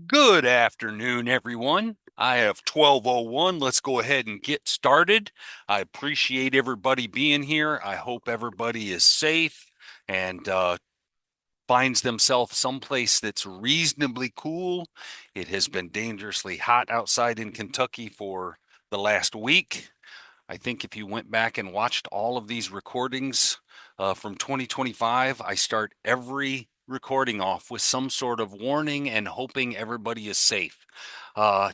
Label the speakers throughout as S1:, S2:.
S1: Good afternoon, everyone. I have 12:01. Let's go ahead and get started. I appreciate everybody being here. I hope everybody is safe and finds themselves someplace that's reasonably cool. It has been dangerously hot outside in Kentucky for the last week. I think if you went back and watched all of these recordings from 2025, I start every recording off with some sort of warning and hoping everybody is safe. Uh,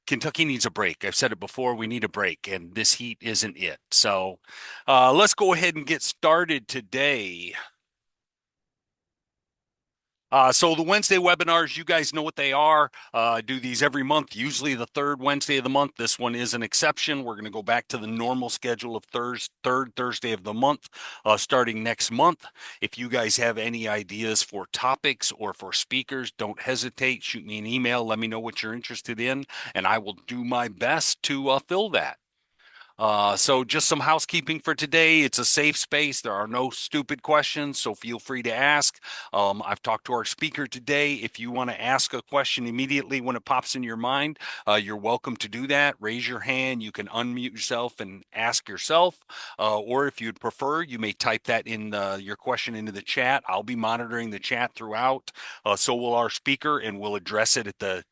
S1: Kentucky needs a break. I've said it before, we need a break, and this heat isn't it. So let's go ahead and get started today. So the Wednesday webinars, you guys know what they are. I do these every month, usually the third Wednesday of the month. This one is an exception. We're going to go back to the normal schedule of third Thursday of the month, starting next month. If you guys have any ideas for topics or for speakers, don't hesitate. Shoot me an email. Let me know what you're interested in, and I will do my best to fill that. So just some housekeeping for today. It's a safe space. There are no stupid questions, so feel free to ask. I've talked to our speaker today. If you want to ask a question immediately when it pops in your mind, you're welcome to do that. Raise your hand. You can unmute yourself and ask yourself. Or if you'd prefer, you may type that in your question into the chat. I'll be monitoring the chat throughout. So will our speaker, and we'll address it at the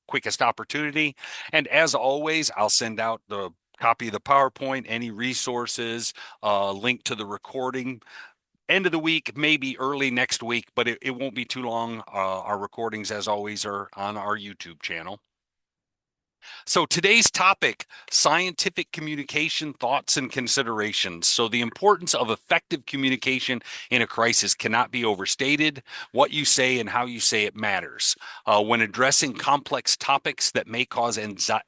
S1: quickest opportunity. And as always, I'll send out the copy of the PowerPoint, any resources, link to the recording. End of the week, maybe early next week, but it won't be too long. Our recordings, as always, are on our YouTube channel. So today's topic, scientific communication, thoughts and considerations. So the importance of effective communication in a crisis cannot be overstated. What you say and how you say it matters. When addressing complex topics that may cause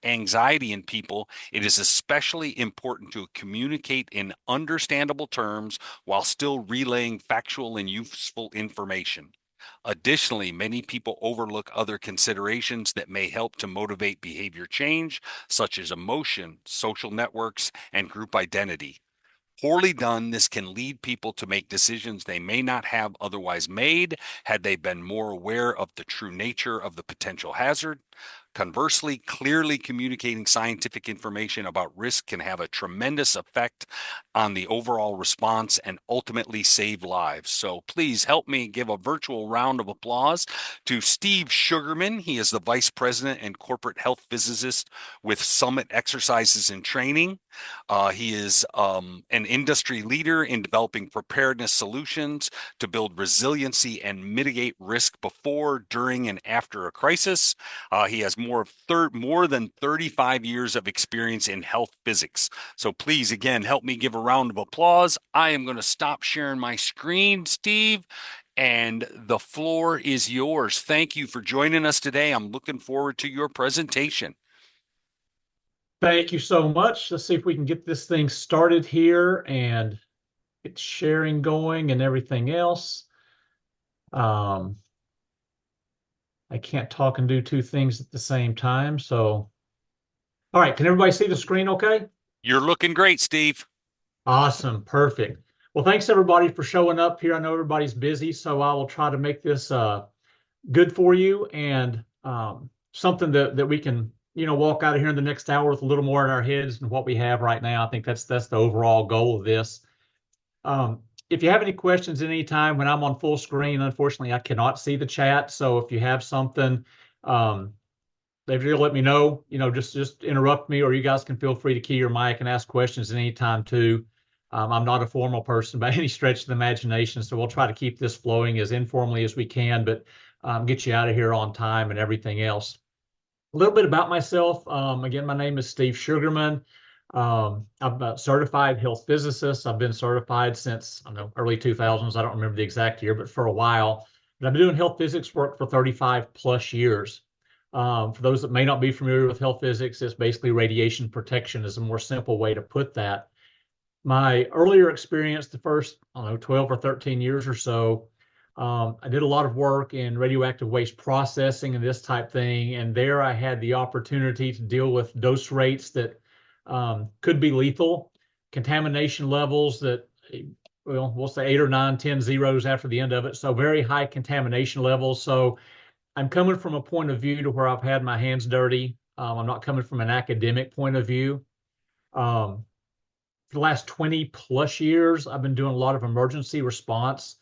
S1: anxiety in people, it is especially important to communicate in understandable terms while still relaying factual and useful information. Additionally, many people overlook other considerations that may help to motivate behavior change, such as emotion, social networks, and group identity. Poorly done, this can lead people to make decisions they may not have otherwise made had they been more aware of the true nature of the potential hazard. Conversely, clearly communicating scientific information about risk can have a tremendous effect on the overall response and ultimately save lives. So please help me give a virtual round of applause to Steve Sugarman. He is the Vice President and Corporate Health Physicist with Summit Exercises and Training. He is an industry leader in developing preparedness solutions to build resiliency and mitigate risk before, during, and after a crisis. He has more than 35 years of experience in health physics. So please, again, help me give a round of applause. I am going to stop sharing my screen, Steve, and the floor is yours. Thank you for joining us today. I'm looking forward to your presentation.
S2: Thank you so much. Let's see if we can get this thing started here and get sharing going and everything else. Um, I can't talk and do two things at the same time. So, all right, can everybody see the screen okay?
S1: You're looking great, Steve.
S2: Awesome, perfect. Well, thanks everybody for showing up here. I know everybody's busy, so I will try to make this good for you and something that we can, walk out of here in the next hour with a little more in our heads than what we have right now. I think that's the overall goal of this. If you have any questions at any time when I'm on full screen, unfortunately, I cannot see the chat. So if you have something, um, they've really let me know, just interrupt me, or you guys can feel free to key your mic and ask questions at any time too. I'm not a formal person by any stretch of the imagination, so we'll try to keep this flowing as informally as we can, but get you out of here on time and everything else. A little bit about myself. Again, my name is Steve Sugarman. I'm a certified health physicist. I've been certified since, I don't know, early 2000s. I don't remember the exact year, but for a while. But I've been doing health physics work for 35 plus years. For those that may not be familiar with health physics, it's basically radiation protection is a more simple way to put that. My earlier experience, the first, I don't know, 12 or 13 years or so, I did a lot of work in radioactive waste processing and this type thing. And there I had the opportunity to deal with dose rates that could be lethal, contamination levels that, well, we'll say 8 or 9, 10 zeros after the end of it. So very high contamination levels. So I'm coming from a point of view to where I've had my hands dirty. I'm not coming from an academic point of view. Um, for the last 20 plus years, I've been doing a lot of emergency response.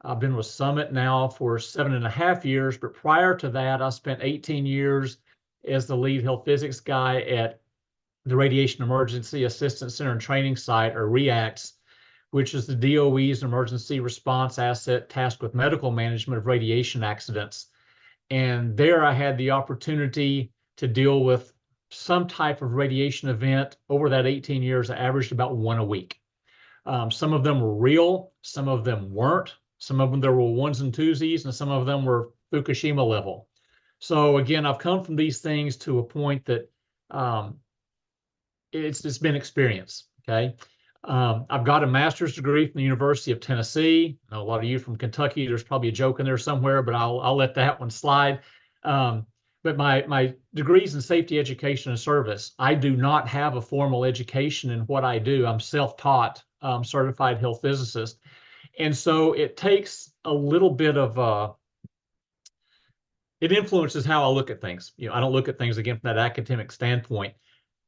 S2: I've been with Summit now for 7.5 years, but prior to that, I spent 18 years as the lead health physics guy at the Radiation Emergency Assistance Center and Training Site, or REACTS, which is the DOE's emergency response asset tasked with medical management of radiation accidents. And there I had the opportunity to deal with some type of radiation event. Over that 18 years, I averaged about one a week. Some of them were real, some of them weren't. Some of them there were ones and twosies, and some of them were Fukushima level. So again, I've come from these things to a point that um, it's been experience. Okay. I've got a master's degree from the University of Tennessee. I know a lot of you from Kentucky. There's probably a joke in there somewhere, but I'll let that one slide. Um, but my degrees in safety education and service. I do not have a formal education in what I do. I'm self-taught, certified health physicist, and so it takes a little bit of it influences how I look at things. I don't look at things again from that academic standpoint.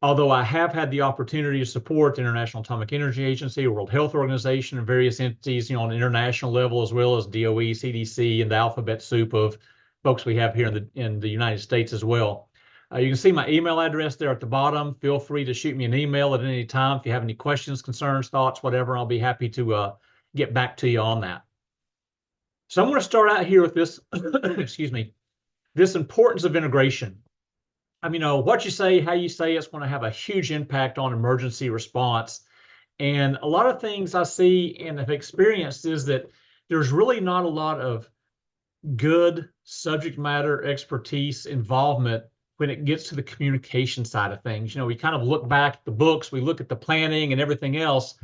S2: Although I have had the opportunity to support the International Atomic Energy Agency, World Health Organization, and various entities, on an international level, as well as DOE, CDC, and the alphabet soup of folks we have here in the United States as well. You can see my email address there at the bottom. Feel free to shoot me an email at any time if you have any questions, concerns, thoughts, whatever. I'll be happy to get back to you on that. So I'm going to start out here with this, excuse me, this importance of integration. What you say, how you say it's going to have a huge impact on emergency response. And a lot of things I see and have experienced is that there's really not a lot of good subject matter expertise involvement when it gets to the communication side of things. We kind of look back at the books, we look at the planning and everything else.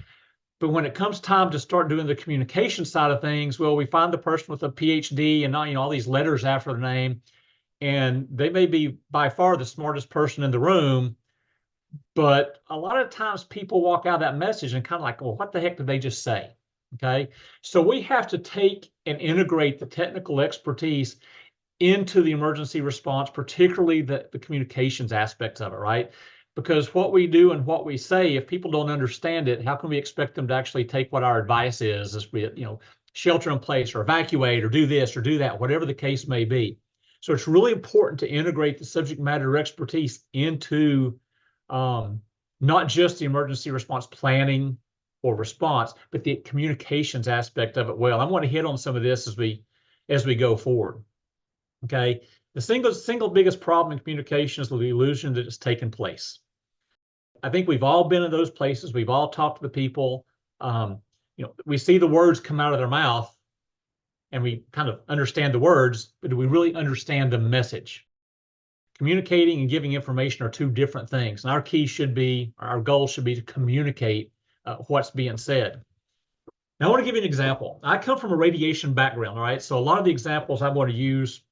S2: But when it comes time to start doing the communication side of things, well, we find the person with a PhD and all these letters after their name, and they may be by far the smartest person in the room, but a lot of times people walk out of that message and kind of like, well, what the heck did they just say? Okay. So we have to take and integrate the technical expertise into the emergency response, particularly the communications aspects of it, right? Because what we do and what we say, if people don't understand it, how can we expect them to actually take what our advice is, as we, shelter in place or evacuate or do this or do that, whatever the case may be. So it's really important to integrate the subject matter expertise into not just the emergency response planning or response, but the communications aspect of it. Well, I want to hit on some of this as we go forward. Okay, the single biggest problem in communication is the illusion that it's taken place. I think we've all been in those places. We've all talked to the people. We see the words come out of their mouth, and we kind of understand the words, but do we really understand the message? Communicating and giving information are two different things. And our goal should be to communicate what's being said. Now, I want to give you an example. I come from a radiation background, all right? So a lot of the examples I want to use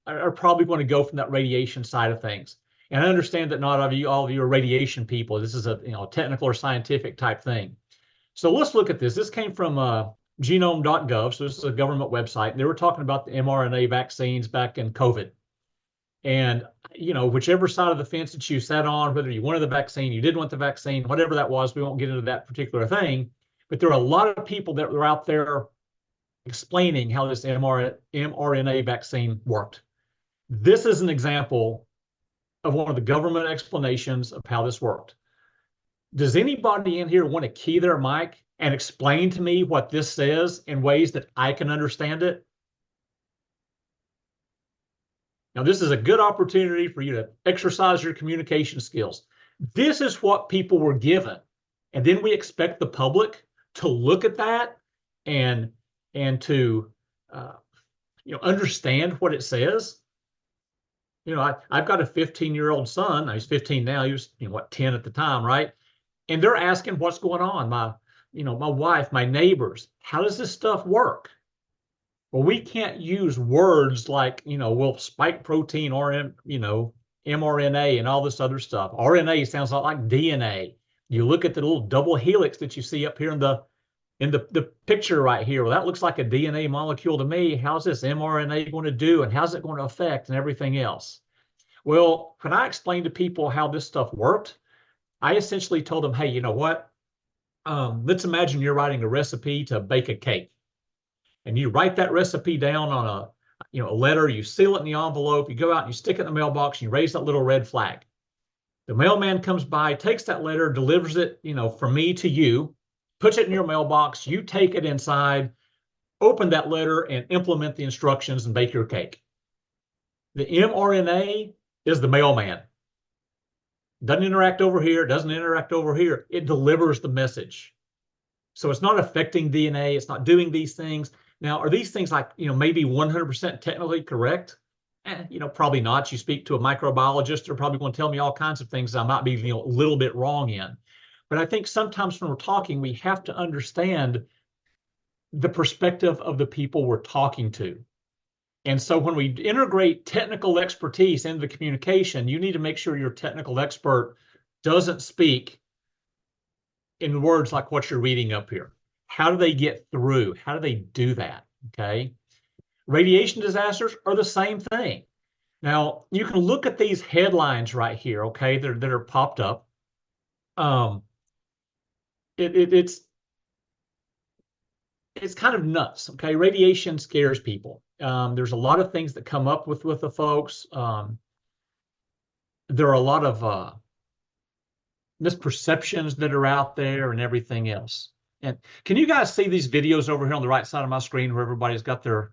S2: are probably going to go from that radiation side of things. And I understand that not all of you are radiation people. This is a technical or scientific type thing. So let's look at this. This came from genome.gov. So this is a government website. They were talking about the mRNA vaccines back in COVID. And, whichever side of the fence that you sat on, whether you wanted the vaccine, you didn't want the vaccine, whatever that was, we won't get into that particular thing. But there are a lot of people that were out there explaining how this mRNA vaccine worked. This is an example of one of the government explanations of how this worked. Does anybody in here want to key their mic and explain to me what this says in ways that I can understand it? Now, this is a good opportunity for you to exercise your communication skills. This is what people were given. And then we expect the public to look at that and to understand what it says. I've got a 15-year-old son. He's 15 now. He was 10 at the time, right? And they're asking what's going on. My wife, my neighbors, how does this stuff work? Well, we can't use words like, spike protein or, mRNA and all this other stuff. RNA sounds a lot like DNA. You look at the little double helix that you see up here in in the picture right here, well, that looks like a DNA molecule to me. How's this mRNA going to do, and how's it going to affect, and everything else? Well, when I explained to people how this stuff worked, I essentially told them, hey, you know what? Let's imagine you're writing a recipe to bake a cake, and you write that recipe down on a letter. You seal it in the envelope. You go out and you stick it in the mailbox, and you raise that little red flag. The mailman comes by, takes that letter, delivers it, from me to you, puts it in your mailbox. You take it inside, open that letter, and implement the instructions and bake your cake. The mRNA is the mailman. Doesn't interact over here, doesn't interact over here. It delivers the message. So it's not affecting DNA. It's not doing these things. Now, are these things like, maybe 100% technically correct? Probably not. You speak to a microbiologist, they're probably going to tell me all kinds of things I might be, a little bit wrong in. But I think sometimes when we're talking, we have to understand the perspective of the people we're talking to. And so when we integrate technical expertise into the communication, you need to make sure your technical expert doesn't speak in words like what you're reading up here. How do they get through? How do they do that? Okay. Radiation disasters are the same thing. Now, you can look at these headlines right here, okay, that are popped up. Um, it's kind of nuts, okay? Radiation scares people. There's a lot of things that come up with the folks. There are a lot of misperceptions that are out there and everything else. And can you guys see these videos over here on the right side of my screen where everybody's got their,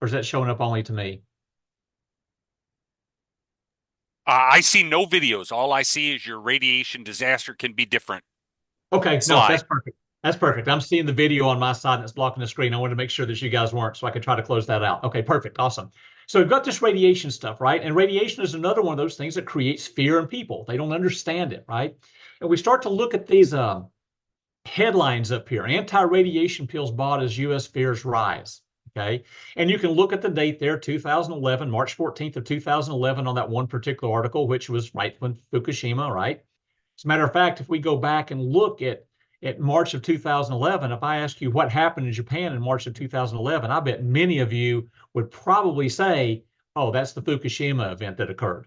S2: or is that showing up only to me?
S1: I see no videos. All I see is your radiation disaster can be different
S2: Okay, no,
S1: slide.
S2: that's perfect. That's
S1: All right.
S2: perfect. I'm seeing the video on my side and it's blocking the screen. I wanted to make sure that you guys weren't, so I could try to close that out. Okay, perfect. Awesome. So we've got this radiation stuff, right? And radiation is another one of those things that creates fear in people. They don't understand it, right? And we start to look at these headlines up here. Anti-radiation pills bought as U.S. fears rise. Okay. And you can look at the date there, 2011, March 14th of 2011 on that one particular article, which was right when Fukushima, right? As a matter of fact, if we go back and look at March of 2011, if I ask you what happened in Japan in March of 2011, I bet many of you would probably say, oh, that's the Fukushima event that occurred.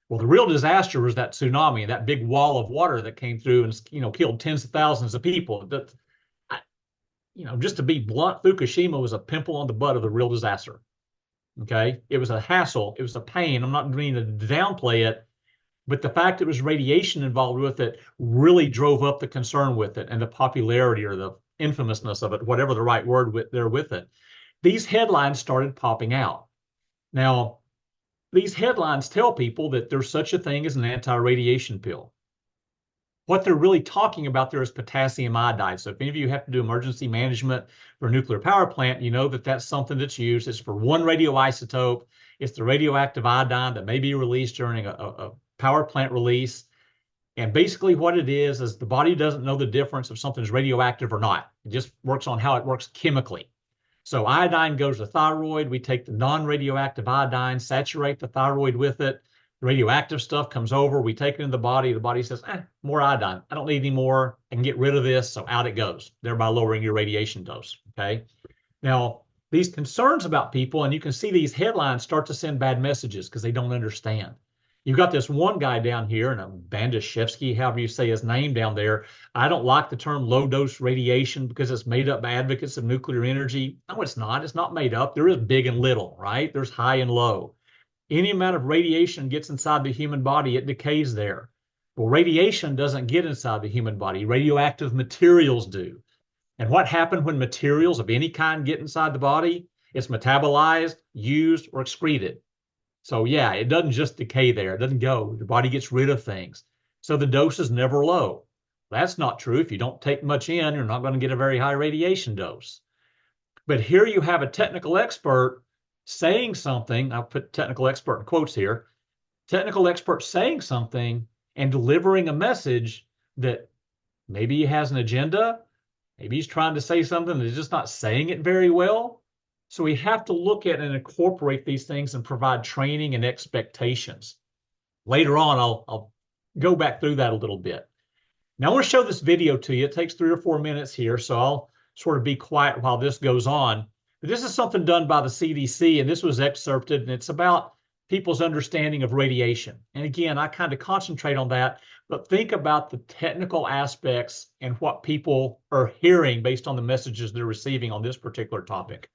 S2: Well, the real disaster was that tsunami and that big wall of water that came through and killed tens of thousands of people. That, just to be blunt, Fukushima was a pimple on the butt of the real disaster. Okay, it was a hassle, it was a pain. I'm not meaning to downplay it, but the fact that it was radiation involved with it really drove up the concern with it and the popularity or the infamousness of it, whatever the right word with it. These headlines started popping out. Now, these headlines tell people that there's such a thing as an anti-radiation pill. What they're really talking about there is potassium iodide. So if any of you have to do emergency management for a nuclear power plant, you know that that's something that's used. It's for one radioisotope. It's the radioactive iodine that may be released during a power plant release. And basically what it is the body doesn't know the difference if something's radioactive or not. It just works on how it works chemically. So iodine goes to thyroid. We take the non-radioactive iodine, saturate the thyroid with it. Radioactive stuff comes over. We take it into the body. The body says, more iodine. I don't need any more. I can get rid of this. So out it goes, thereby lowering your radiation dose. Okay. Now, these concerns about people, and you can see these headlines start to send bad messages because they don't understand. You've got this one guy down here, and Bandashevsky, however you say his name down there. I don't like the term low dose radiation because it's made up by advocates of nuclear energy. No, it's not. It's not made up. There is big and little, right? There's high and low. Any amount of radiation gets inside the human body, it decays there. Well, radiation doesn't get inside the human body. Radioactive materials do. And what happens when materials of any kind get inside the body? It's metabolized, used, or excreted. So yeah, it doesn't just decay there. It doesn't go. The body gets rid of things. So the dose is never low. That's not true. If you don't take much in, you're not going to get a very high radiation dose. But here you have a technical expert saying something. I'll put technical expert in quotes here. Technical expert saying something and delivering a message that maybe he has an agenda. Maybe he's trying to say something and he's just not saying it very well. So we have to look at and incorporate these things and provide training and expectations. Later on, I'll go back through that a little bit. Now I want to show this video to you. It takes 3 or 4 minutes here, so I'll sort of be quiet while this goes on. But this is something done by the CDC, and this was excerpted, and it's about people's understanding of radiation. And again, I kind of concentrate on that, but think about the technical aspects and what people are hearing based on the messages they're receiving on this particular topic.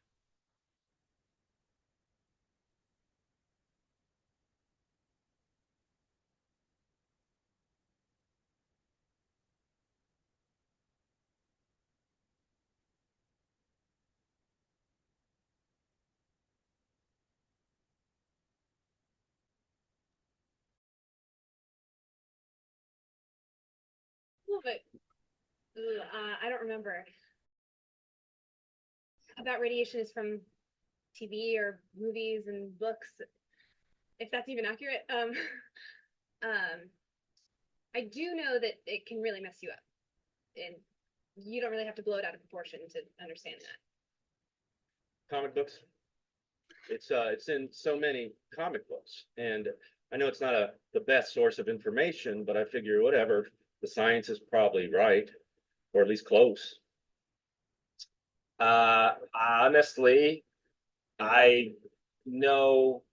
S3: Well, but I don't remember. About radiation is from TV or movies and books, if that's even accurate. I do know that it can really mess you up, and you don't really have to blow it out of proportion to understand that.
S4: Comic books. It's in so many comic books, and I know it's not the best source of information, but I figure whatever, the science is probably right, or at least close. Honestly, I know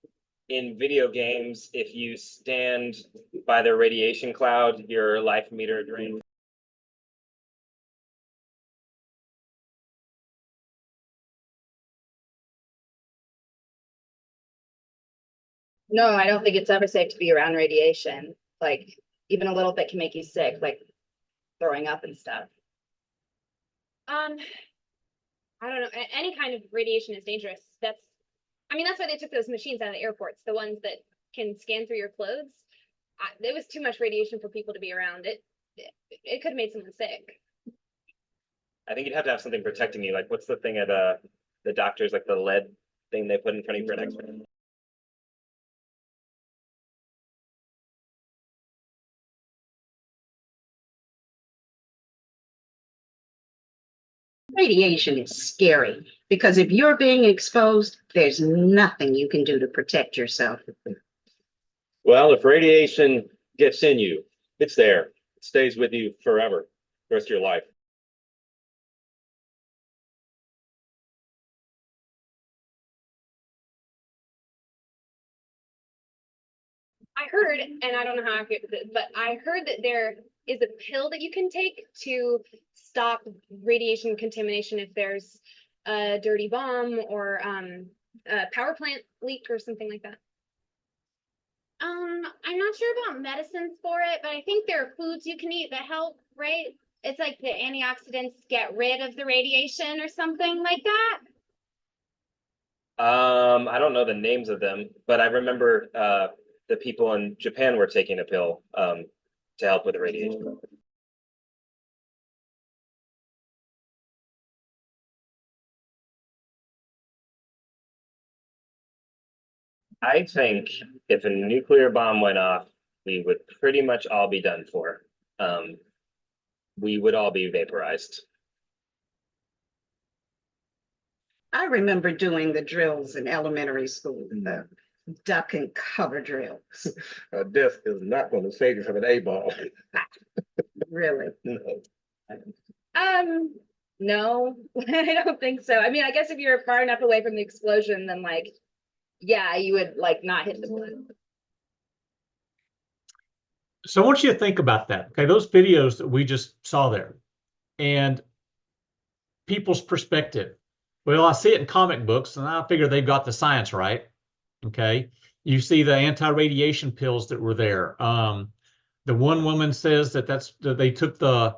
S4: in video games, if you stand by the radiation cloud, your life meter drains.
S5: No, I don't think it's ever safe to be around radiation. Like, even a little bit can make you sick, like throwing up and stuff.
S3: I don't know. Any kind of radiation is dangerous. I mean, that's why they took those machines out of the airports, the ones that can scan through your clothes. There was too much radiation for people to be around. It could have made someone sick.
S4: I think you'd have to have something protecting you. Like, what's the thing at the doctors, like the lead thing they put in front of you for an X-ray?
S6: Radiation is scary because if you're being exposed, there's nothing you can do to protect yourself.
S4: Well, if radiation gets in you, it's there. It stays with you forever, the rest of your life.
S3: I heard, and I don't know how accurate this is, but I heard that there is a pill that you can take to stop radiation contamination if there's a dirty bomb or a power plant leak or something like that. I'm not sure about medicines for it, but I think there are foods you can eat that help, right? It's like the antioxidants get rid of the radiation or something like that.
S4: I don't know the names of them, but I remember the people in Japan were taking a pill to help with the radiation. I think if a nuclear bomb went off, we would pretty much all be done for. We would all be vaporized.
S6: I remember doing the drills in elementary school, the duck and cover drills.
S7: A disc is not going to save you from an A-ball.
S6: Really?
S7: No.
S5: No, I don't think so. I mean, I guess if you're far enough away from the explosion, then like, yeah, you would like not hit the blood.
S2: So I want you to think about that. Okay, those videos that we just saw there and people's perspective. Well, I see it in comic books and I figure they've got the science right. Okay. You see the anti-radiation pills that were there. The one woman says that they took the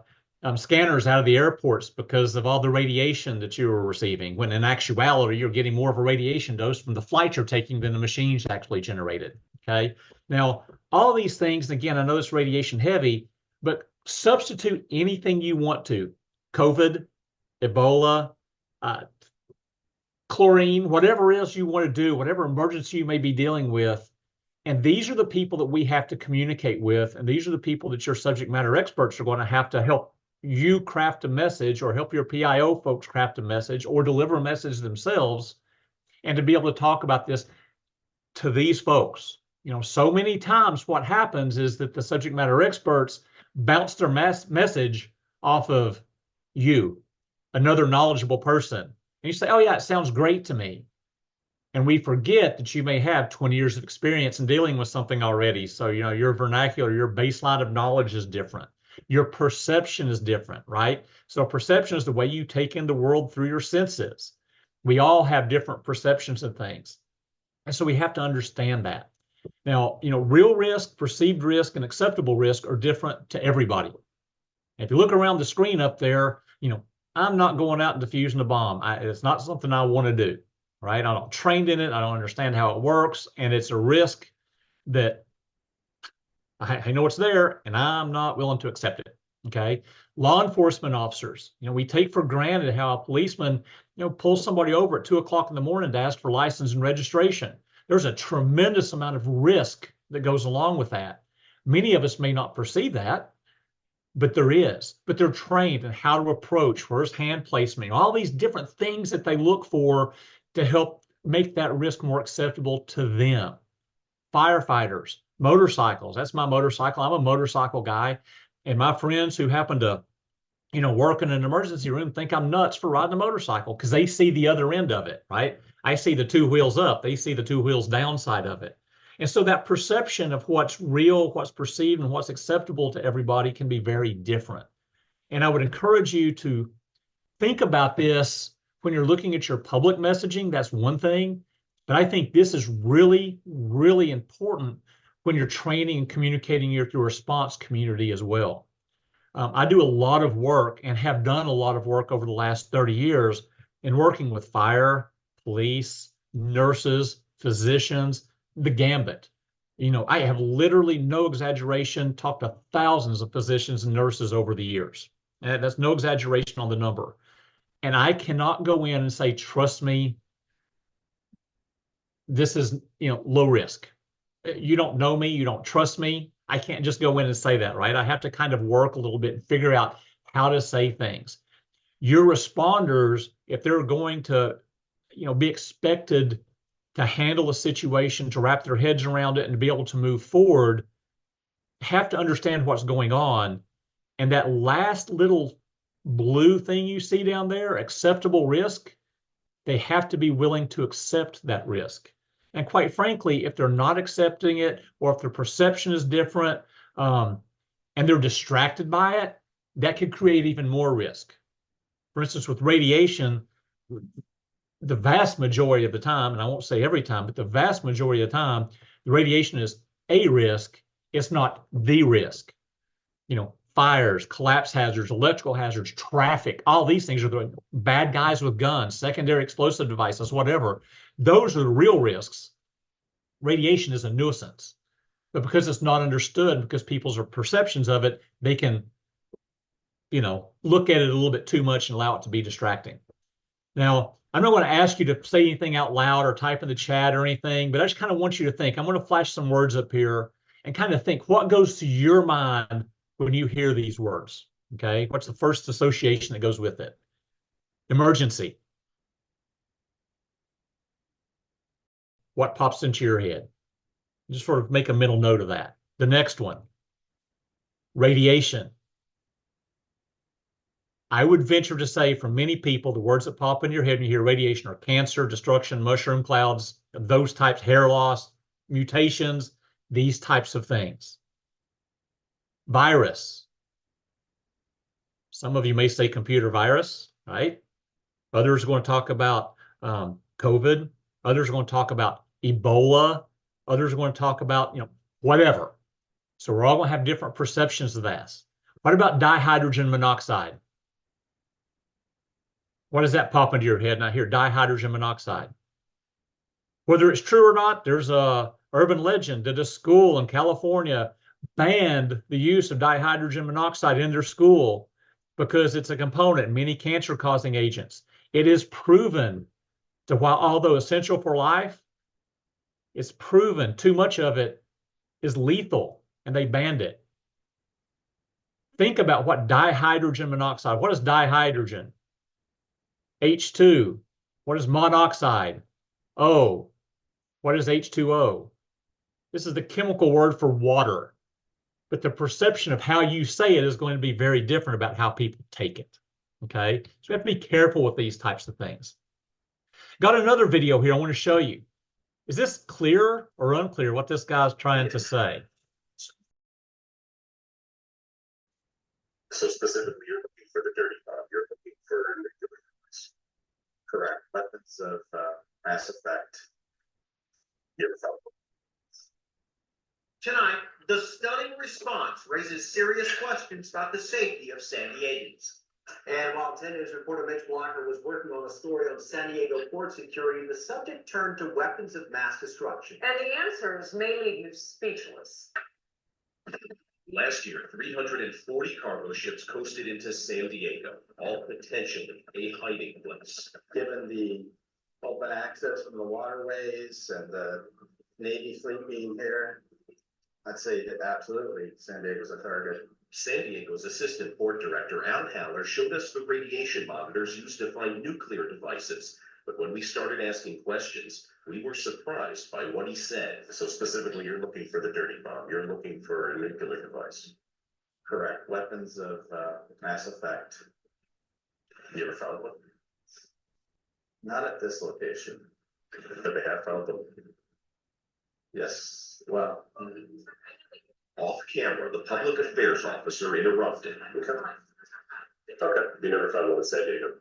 S2: scanners out of the airports because of all the radiation that you were receiving, when in actuality, you're getting more of a radiation dose from the flight you're taking than the machines actually generated. Okay. Now, all these things, again, I know it's radiation heavy, but substitute anything you want to. COVID, Ebola, chlorine, whatever else you want to do, whatever emergency you may be dealing with. And these are the people that we have to communicate with. And these are the people that your subject matter experts are going to have to help you craft a message or help your PIO folks craft a message or deliver a message themselves, and to be able to talk about this to these folks. You know, so many times what happens is that the subject matter experts bounce their message off of you another knowledgeable person. And you say, oh yeah, it sounds great to me. And we forget that you may have 20 years of experience in dealing with something already. So, your vernacular, your baseline of knowledge is different. Your perception is different, right? So perception is the way you take in the world through your senses. We all have different perceptions of things. And so we have to understand that. Now, real risk, perceived risk, and acceptable risk are different to everybody. If you look around the screen up there, I'm not going out and defusing a bomb. It's not something I want to do, right? I'm not trained in it. I don't understand how it works. And it's a risk that I know it's there and I'm not willing to accept it. Okay. Law enforcement officers, we take for granted how a policeman, pulls somebody over at 2 o'clock in the morning to ask for license and registration. There's a tremendous amount of risk that goes along with that. Many of us may not perceive that, but there is. But they're trained in how to approach, where's hand placement, all these different things that they look for to help make that risk more acceptable to them. Firefighters, motorcycles. That's my motorcycle. I'm a motorcycle guy. And my friends who happen to, work in an emergency room think I'm nuts for riding a motorcycle because they see the other end of it, right? I see the two wheels up. They see the two wheels downside of it. And so that perception of what's real, what's perceived, and what's acceptable to everybody can be very different. And I would encourage you to think about this when you're looking at your public messaging. That's one thing. But I think this is really, really important when you're training and communicating your response community as well. I do a lot of work and have done a lot of work over the last 30 years in working with fire, police, nurses, physicians, the gambit. I have literally no exaggeration, talked to thousands of physicians and nurses over the years. And that's no exaggeration on the number. And I cannot go in and say, trust me, this is, low risk. You don't know me, you don't trust me. I can't just go in and say that, right? I have to kind of work a little bit and figure out how to say things. Your responders, if they're going to, be expected to handle a situation, to wrap their heads around it and to be able to move forward, have to understand what's going on. And that last little blue thing you see down there, acceptable risk, they have to be willing to accept that risk. And quite frankly, if they're not accepting it, or if their perception is different, and they're distracted by it, that could create even more risk. For instance, with radiation, the vast majority of the time, and I won't say every time, but the vast majority of the time, the radiation is a risk. It's not the risk. Fires, collapse hazards, electrical hazards, traffic, all these things are the bad guys with guns, secondary explosive devices, whatever. Those are the real risks. Radiation is a nuisance. But because it's not understood, because people's perceptions of it, they can, look at it a little bit too much and allow it to be distracting. Now, I'm not going to ask you to say anything out loud or type in the chat or anything, but I just kind of want you to think. I'm going to flash some words up here and kind of think what goes to your mind when you hear these words. Okay, what's the first association that goes with it? Emergency. What pops into your head? Just sort of make a mental note of that. The next one, radiation. I would venture to say for many people, the words that pop in your head when you hear radiation are cancer, destruction, mushroom clouds, those types, hair loss, mutations, these types of things. Virus. Some of you may say computer virus, right? Others are going to talk about COVID. Others are going to talk about Ebola. Others are going to talk about, whatever. So we're all going to have different perceptions of that. What about dihydrogen monoxide? What does that pop into your head? And I hear dihydrogen monoxide. Whether it's true or not, there's a urban legend that a school in California banned the use of dihydrogen monoxide in their school because it's a component in many cancer-causing agents. It is proven to, while although essential for life, it's proven too much of it is lethal, and they banned it. Think about what dihydrogen monoxide, what is dihydrogen? H2, what is monoxide? O, what is H2O? This is the chemical word for water, but the perception of how you say it is going to be very different about how people take it, Okay, so we have to be careful with these types of things. Got another video here I want to show you. Is this clear or unclear what this guy's trying to say?
S8: So specifically, you're looking for the dirty bomb. You're looking for nuclear weapons. Correct. Weapons of mass effect. You're
S9: Tonight, the stunning response raises serious questions about the safety of San Diegans.
S10: And while 10 News reporter Mitch Blocker was working on a story on San Diego port security, the subject turned to weapons of mass destruction.
S11: And the answers may leave you speechless.
S8: Last year, 340 cargo ships coasted into San Diego, all potentially a hiding place.
S10: Given the open access from the waterways and the Navy fleet being here, I'd say that absolutely San Diego's a target.
S8: San Diego's Assistant Port Director, Al Haller, showed us the radiation monitors used to find nuclear devices. But when we started asking questions, we were surprised by what he said. So specifically, you're looking for the dirty bomb. You're looking for a nuclear device.
S10: Correct. Weapons of mass effect.
S8: You ever found one?
S10: Not at this location.
S8: But they have found them.
S10: Yes. Well,
S8: Off camera, the public affairs officer interrupted. Okay. You never found one in San Diego.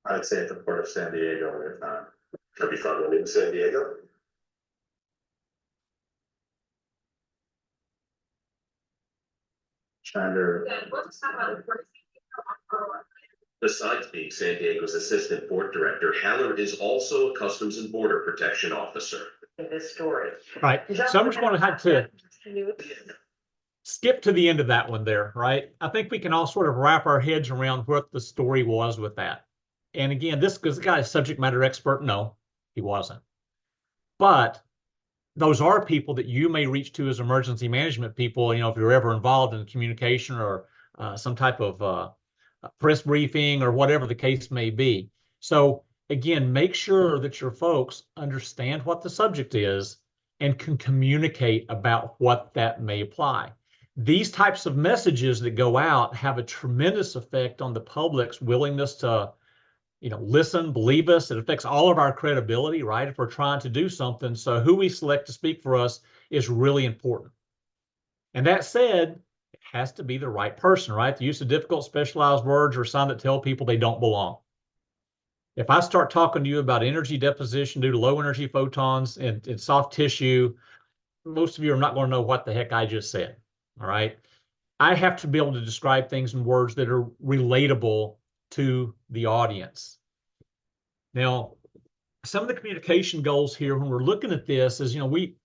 S10: I'd say at the port of San Diego, if not.
S8: Have you found one in San Diego?
S10: Trying to.
S8: Besides being San Diego's Assistant Port Director, Haller is also a Customs and Border Protection Officer.
S11: This story.
S2: Right. So I'm just going to have to skip to the end of that one there, right? I think we can all sort of wrap our heads around what the story was with that. And again, this because the guy is subject matter expert. No, he wasn't. But those are people that you may reach to as emergency management people, you know, if you're ever involved in communication or some type of press briefing or whatever the case may be. So again, make sure that your folks understand what the subject is and can communicate about what that may apply. These types of messages that go out have a tremendous effect on the public's willingness to, you know, listen, believe us. It affects all of our credibility, right? If we're trying to do something. So who we select to speak for us is really important. And that said, it has to be the right person, right? The use of difficult specialized words are a sign that tell people they don't belong. If I start talking to you about energy deposition due to low energy photons and soft tissue, most of you are not going to know what the heck I just said. All right. I have to be able to describe things in words that are relatable to the audience. Now, some of the communication goals here when we're looking at this is, you know, we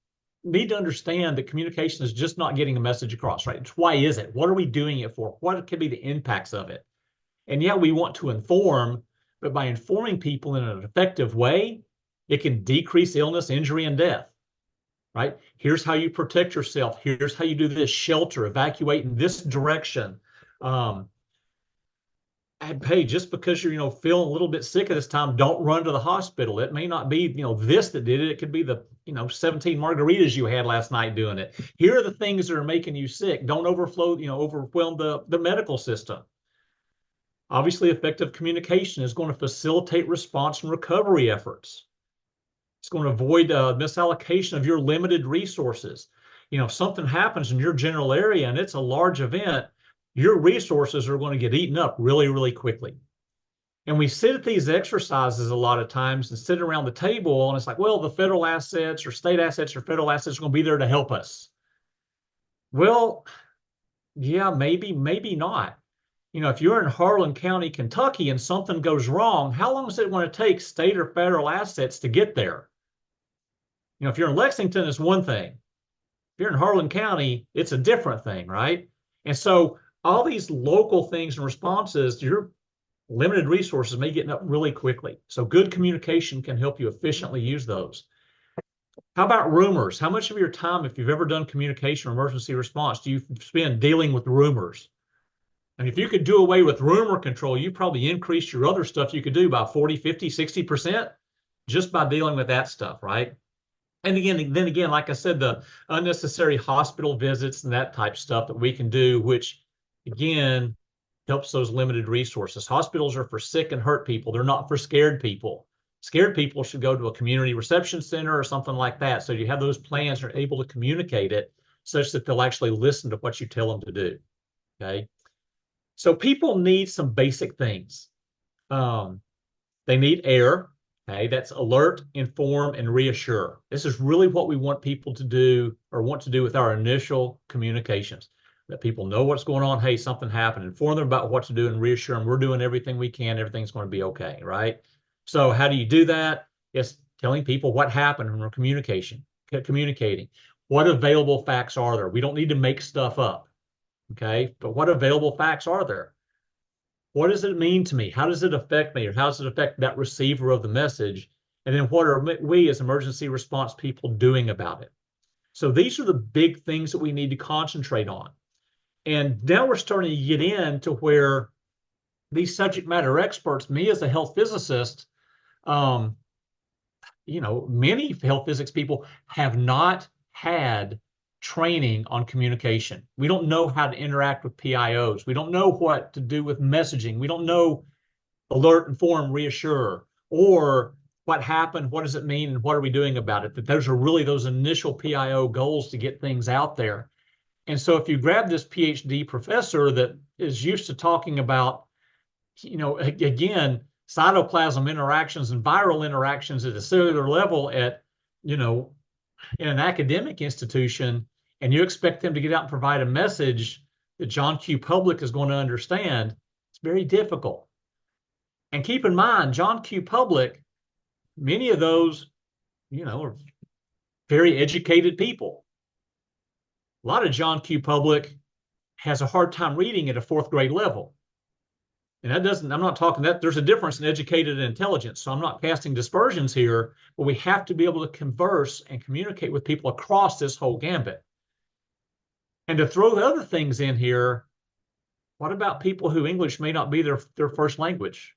S2: need to understand that communication is just not getting a message across, right? Why is it? What are we doing it for? What could be the impacts of it? And yeah, we want to inform, but by informing people in an effective way, it can decrease illness, injury, and death, right? Here's how you protect yourself. Here's how you do this: shelter, evacuate in this direction. Hey, just because you're, you know, feeling a little bit sick at this time, don't run to the hospital. It may not be, you know, this that did it. It could be the, you know, 17 margaritas you had last night doing it. Here are the things that are making you sick. Don't overwhelm the medical system. Obviously, effective communication is going to facilitate response and recovery efforts. It's going to avoid misallocation of your limited resources. You know, if something happens in your general area and it's a large event, your resources are going to get eaten up really, really quickly. And we sit at these exercises a lot of times and sit around the table and it's like, well, the federal assets or state assets or federal assets are going to be there to help us. Well, yeah, maybe, maybe not. You know, if you're in Harlan County, Kentucky, and something goes wrong, how long is it going to take state or federal assets to get there? You know, if you're in Lexington, it's one thing. If you're in Harlan County, it's a different thing, right? And so all these local things and responses, your limited resources may get up really quickly. So good communication can help you efficiently use those. How about rumors? How much of your time, if you've ever done communication or emergency response, do you spend dealing with rumors? And if you could do away with rumor control, you probably increase your other stuff you could do by 40, 50, 60% just by dealing with that stuff, right? And then again, like I said, the unnecessary hospital visits and that type of stuff that we can do, which again, helps those limited resources. Hospitals are for sick and hurt people. They're not for scared people. Scared people should go to a community reception center or something like that. So you have those plans are able to communicate it such that they'll actually listen to what you tell them to do. Okay. So people need some basic things. They need air. Okay, that's alert, inform, and reassure. This is really what we want people to do or want to do with our initial communications. Let people know what's going on. Hey, something happened. Inform them about what to do and reassure them we're doing everything we can. Everything's going to be okay, right? So how do you do that? It's telling people what happened when we're communicating. What available facts are there? We don't need to make stuff up, okay? But what available facts are there? What does it mean to me? How does it affect me? Or how does it affect that receiver of the message? And then what are we as emergency response people doing about it? So these are the big things that we need to concentrate on. And now we're starting to get into where these subject matter experts, me as a health physicist, many health physics people have not had training on communication. We don't know how to interact with PIOs. We don't know what to do with messaging. We don't know alert, inform, reassure, or what happened, what does it mean, and what are we doing about it? That those are really those initial PIO goals to get things out there. And so if you grab this PhD professor that is used to talking about, again, cytoplasm interactions and viral interactions at a cellular level at, in an academic institution, and you expect them to get out and provide a message that John Q. Public is going to understand, it's very difficult. And keep in mind, John Q. Public, many of those, are very educated people. A lot of John Q. Public has a hard time reading at a 4th grade level. And I'm not talking that there's a difference in educated and intelligence. So I'm not casting dispersions here, but we have to be able to converse and communicate with people across this whole gambit. And to throw the other things in here, what about people who English may not be their first language?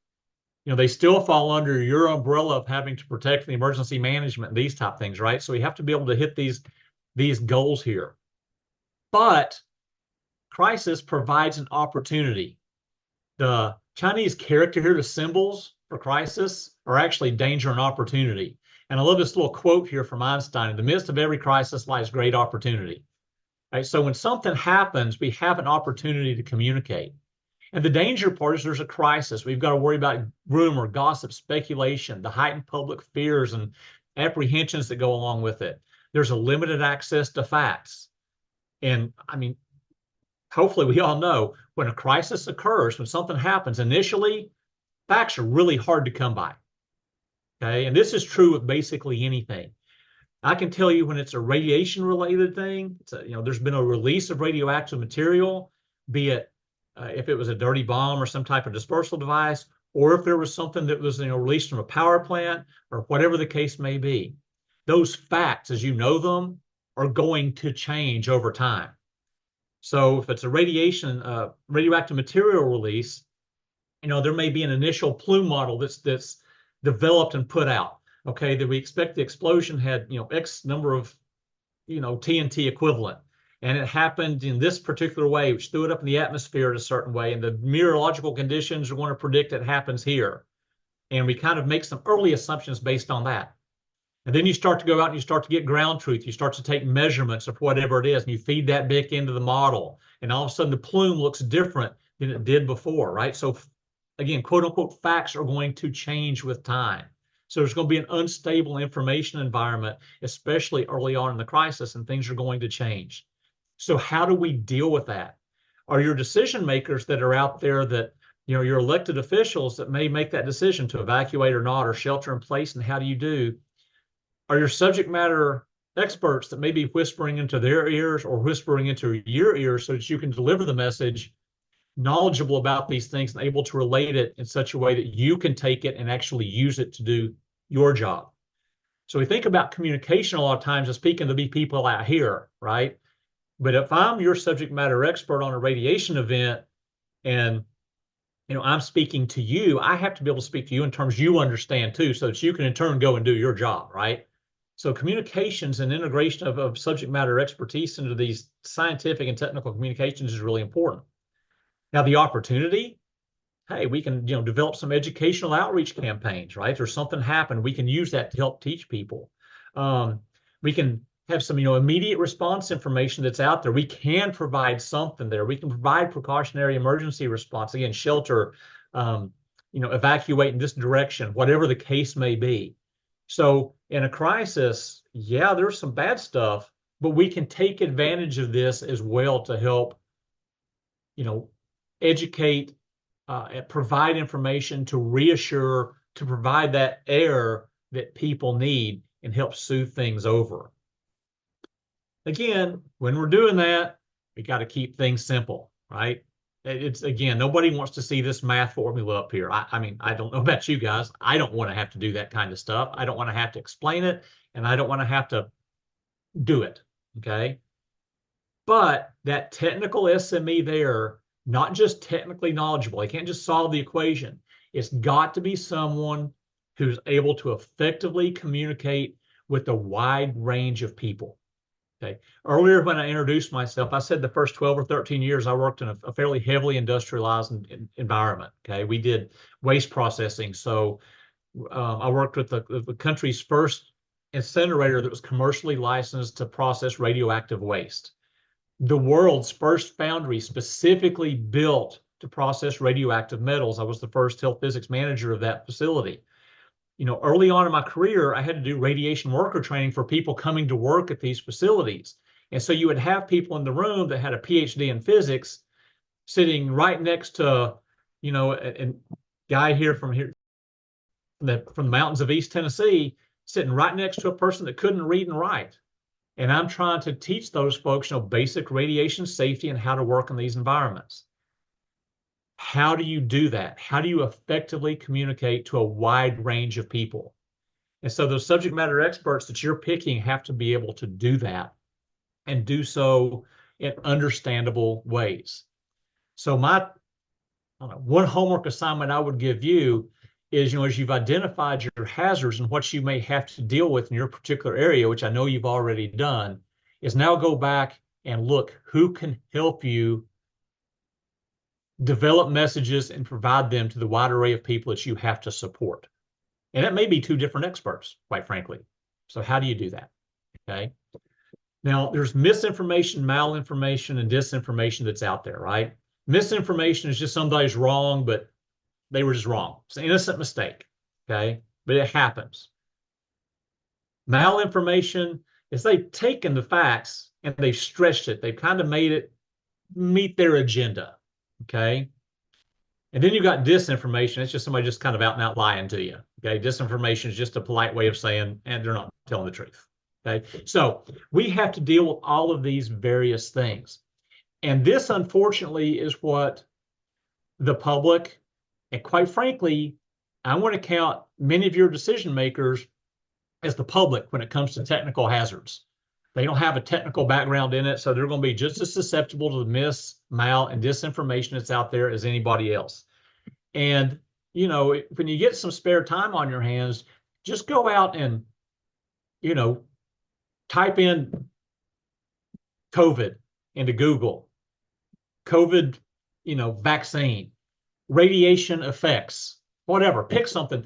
S2: They still fall under your umbrella of having to protect the emergency management and these type things, right? So we have to be able to hit these goals here. But crisis provides an opportunity. The Chinese character here, the symbols for crisis, are actually danger and opportunity. And I love this little quote here from Einstein: in the midst of every crisis lies great opportunity. Right? So when something happens, we have an opportunity to communicate. And the danger part is there's a crisis. We've got to worry about rumor, gossip, speculation, the heightened public fears and apprehensions that go along with it. There's a limited access to facts. And hopefully we all know when a crisis occurs, when something happens, initially, facts are really hard to come by. Okay. And this is true with basically anything. I can tell you when it's a radiation related thing, there's been a release of radioactive material, be it if it was a dirty bomb or some type of dispersal device, or if there was something that was released from a power plant or whatever the case may be. Those facts, as you know them, are going to change over time. So if it's a radioactive material release, there may be an initial plume model that's developed and put out. Okay, that we expect the explosion had X number of TNT equivalent, and it happened in this particular way, which threw it up in the atmosphere in a certain way, and the meteorological conditions are going to predict it happens here, and we kind of make some early assumptions based on that. And then you start to go out and you start to get ground truth. You start to take measurements of whatever it is, and you feed that back into the model. And all of a sudden, the plume looks different than it did before, right? So again, quote unquote, facts are going to change with time. So there's going to be an unstable information environment, especially early on in the crisis, and things are going to change. So how do we deal with that? Are your decision makers that are out there that, your elected officials that may make that decision to evacuate or not, or shelter in place, and how do you do? Are your subject matter experts that may be whispering into their ears or whispering into your ears so that you can deliver the message, knowledgeable about these things and able to relate it in such a way that you can take it and actually use it to do your job? So we think about communication a lot of times as speaking to the people out here, right? But if I'm your subject matter expert on a radiation event and I'm speaking to you, I have to be able to speak to you in terms you understand too, so that you can in turn go and do your job, right? So communications and integration of subject matter expertise into these scientific and technical communications is really important. Now, the opportunity, hey, we can, develop some educational outreach campaigns, right? There's something happened. We can use that to help teach people. We can have some, immediate response information that's out there. We can provide something there. We can provide precautionary emergency response, again, shelter, evacuate in this direction, whatever the case may be. So in a crisis, yeah, there's some bad stuff, but we can take advantage of this as well to help, educate, provide information, to reassure, to provide that air that people need and help soothe things over. Again, when we're doing that, we got to keep things simple, right? It's, again, nobody wants to see this math formula up here. I mean, I don't know about you guys. I don't want to have to do that kind of stuff. I don't want to have to explain it, and I don't want to have to do it. Okay. But that technical SME there, not just technically knowledgeable, they can't just solve the equation. It's got to be someone who's able to effectively communicate with a wide range of people. Okay. Earlier, when I introduced myself, I said the first 12 or 13 years I worked in a fairly heavily industrialized environment. Okay. We did waste processing. So I worked with the country's first incinerator that was commercially licensed to process radioactive waste. The world's first foundry specifically built to process radioactive metals. I was the first health physics manager of that facility. Early on in my career, I had to do radiation worker training for people coming to work at these facilities. And so you would have people in the room that had a PhD in physics sitting right next to, a guy here from the mountains of East Tennessee, sitting right next to a person that couldn't read and write. And I'm trying to teach those folks, basic radiation safety and how to work in these environments. How do you do that? How do you effectively communicate to a wide range of people? And so those subject matter experts that you're picking have to be able to do that and do so in understandable ways. So my one homework assignment I would give you is, as you've identified your hazards and what you may have to deal with in your particular area, which I know you've already done, is now go back and look who can help you develop messages and provide them to the wide array of people that you have to support. And it may be two different experts, quite frankly. So how do you do that? Okay. Now, there's misinformation, malinformation, and disinformation that's out there, right? Misinformation is just somebody's wrong, but they were just wrong. It's an innocent mistake, okay? But it happens. Malinformation is they've taken the facts and they've stretched it. They've kind of made it meet their agenda, okay? And then you've got disinformation. It's just somebody just kind of out and out lying to you, okay? Disinformation is just a polite way of saying, and they're not telling the truth, okay? So we have to deal with all of these various things. And this, unfortunately, is what the public, and quite frankly, I want to count many of your decision makers as the public when it comes to technical hazards. They don't have a technical background in it, so they're going to be just as susceptible to the mis, mal, and disinformation that's out there as anybody else. And, when you get some spare time on your hands, just go out and, type in COVID into Google, COVID, vaccine, radiation effects, whatever, pick something,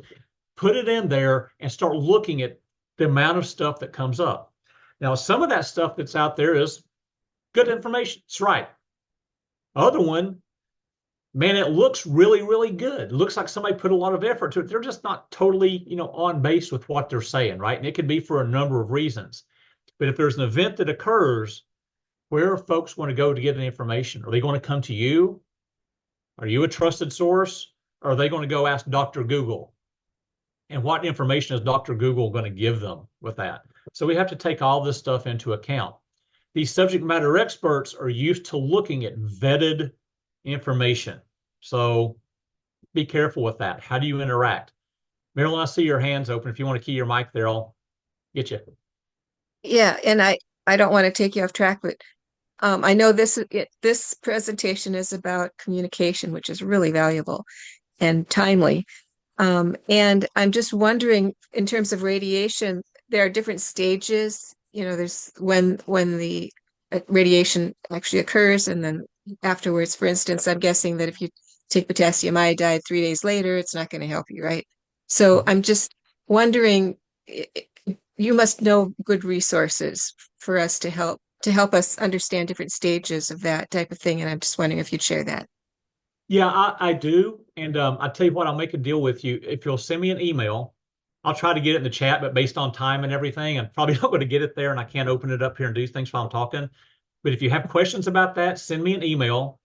S2: put it in there and start looking at the amount of stuff that comes up. Now, some of that stuff that's out there is good information. It's right. Other one, man, it looks really, really good. It looks like somebody put a lot of effort to it. They're just not totally, on base with what they're saying, right? And it could be for a number of reasons. But if there's an event that occurs, where are folks going to go to get the information? Are they going to come to you? Are you a trusted source? Or are they going to go ask Dr. Google? And what information is Dr. Google going to give them with that? So we have to take all this stuff into account. These subject matter experts are used to looking at vetted information. So be careful with that. How do you interact? Marilyn, I see your hands open. If you want to key your mic there, I'll get you.
S12: Yeah, and I don't want to take you off track, but I know this presentation is about communication, which is really valuable and timely. And I'm just wondering, in terms of radiation, there are different stages. There's when the radiation actually occurs, and then afterwards. For instance, I'm guessing that if you take potassium iodide 3 days later, it's not going to help you, right? So I'm just wondering, you must know good resources for us to help us understand different stages of that type of thing. And I'm just wondering if you'd share that.
S2: Yeah, I do. And I tell you what, I'll make a deal with you. If you'll send me an email, I'll try to get it in the chat, but based on time and everything, I'm probably not going to get it there and I can't open it up here and do things while I'm talking. But if you have questions about that, send me an email.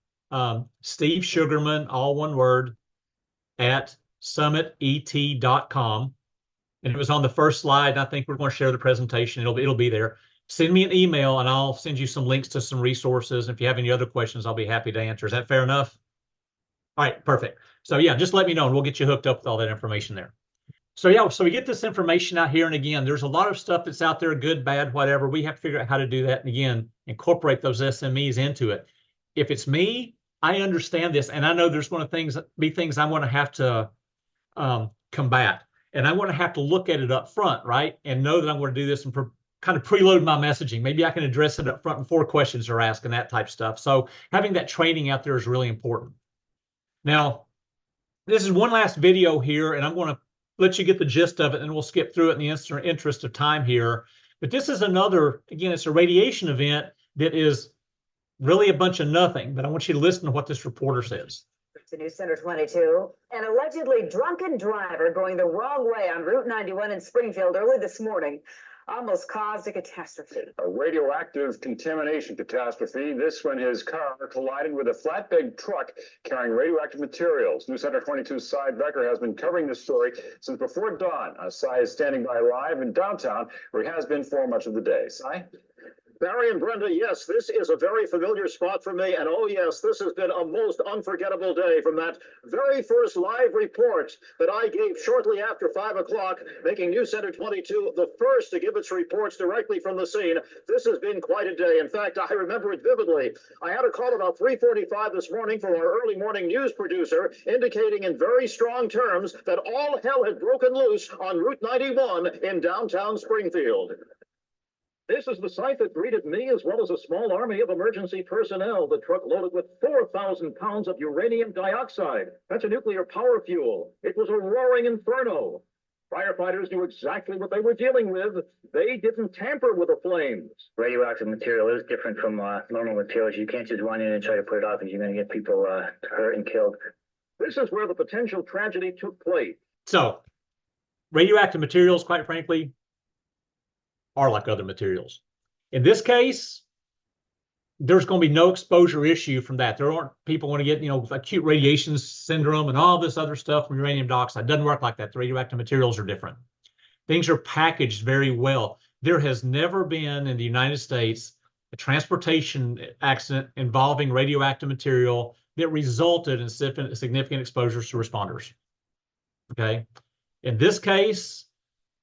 S2: Steve Sugarman, all one word, at summitet.com. And it was on the first slide. And I think we're going to share the presentation. It'll be there. Send me an email and I'll send you some links to some resources. If you have any other questions, I'll be happy to answer. Is that fair enough? All right, perfect. So yeah, just let me know and we'll get you hooked up with all that information there. So yeah, so we get this information out here. And again, there's a lot of stuff that's out there, good, bad, whatever. We have to figure out how to do that. And again, incorporate those SMEs into it. If it's me, I understand this. And I know there's going to be things I'm going to have to combat. And I'm going to have to look at it up front, right? And know that I'm going to do this and kind of preload my messaging. Maybe I can address it up front before questions are asked and that type of stuff. So having that training out there is really important. Now, this is one last video here, and I'm going to let you get the gist of it, and we'll skip through it in the interest of time here. But this is another, again, it's a radiation event that is really a bunch of nothing, but I want you to listen to what this reporter says.
S11: To News Center 22, an allegedly drunken driver going the wrong way on Route 91 in Springfield early this morning almost caused a catastrophe.
S13: A radioactive contamination catastrophe. This when his car collided with a flatbed truck carrying radioactive materials. News Center 22's Cy Becker has been covering this story since before dawn. Cy is standing by live in downtown, where he has been for much of the day. Cy?
S14: Barry and Brenda, yes, this is a very familiar spot for me. And oh, yes, this has been a most unforgettable day from that very first live report that I gave shortly after 5 o'clock, making News Center 22 the first to give its reports directly from the scene. This has been quite a day. In fact, I remember it vividly. I had a call about 3:45 this morning from our early morning news producer, indicating in very strong terms that all hell had broken loose on Route 91 in downtown Springfield. This is the site that greeted me as well as a small army of emergency personnel. The truck loaded with 4,000 pounds of uranium dioxide. That's a nuclear power fuel. It was a roaring inferno. Firefighters knew exactly what they were dealing with. They didn't tamper with the flames.
S15: Radioactive material is different from normal materials. You can't just run in and try to put it off, and you're going to get people hurt and killed.
S14: This is where the potential tragedy took place.
S2: So, radioactive materials, quite frankly, are like other materials. In this case, there's going to be no exposure issue from that. There aren't people going to get, acute radiation syndrome and all this other stuff from uranium dioxide. It doesn't work like that. The radioactive materials are different. Things are packaged very well. There has never been in the United States a transportation accident involving radioactive material that resulted in significant exposures to responders. Okay. In this case,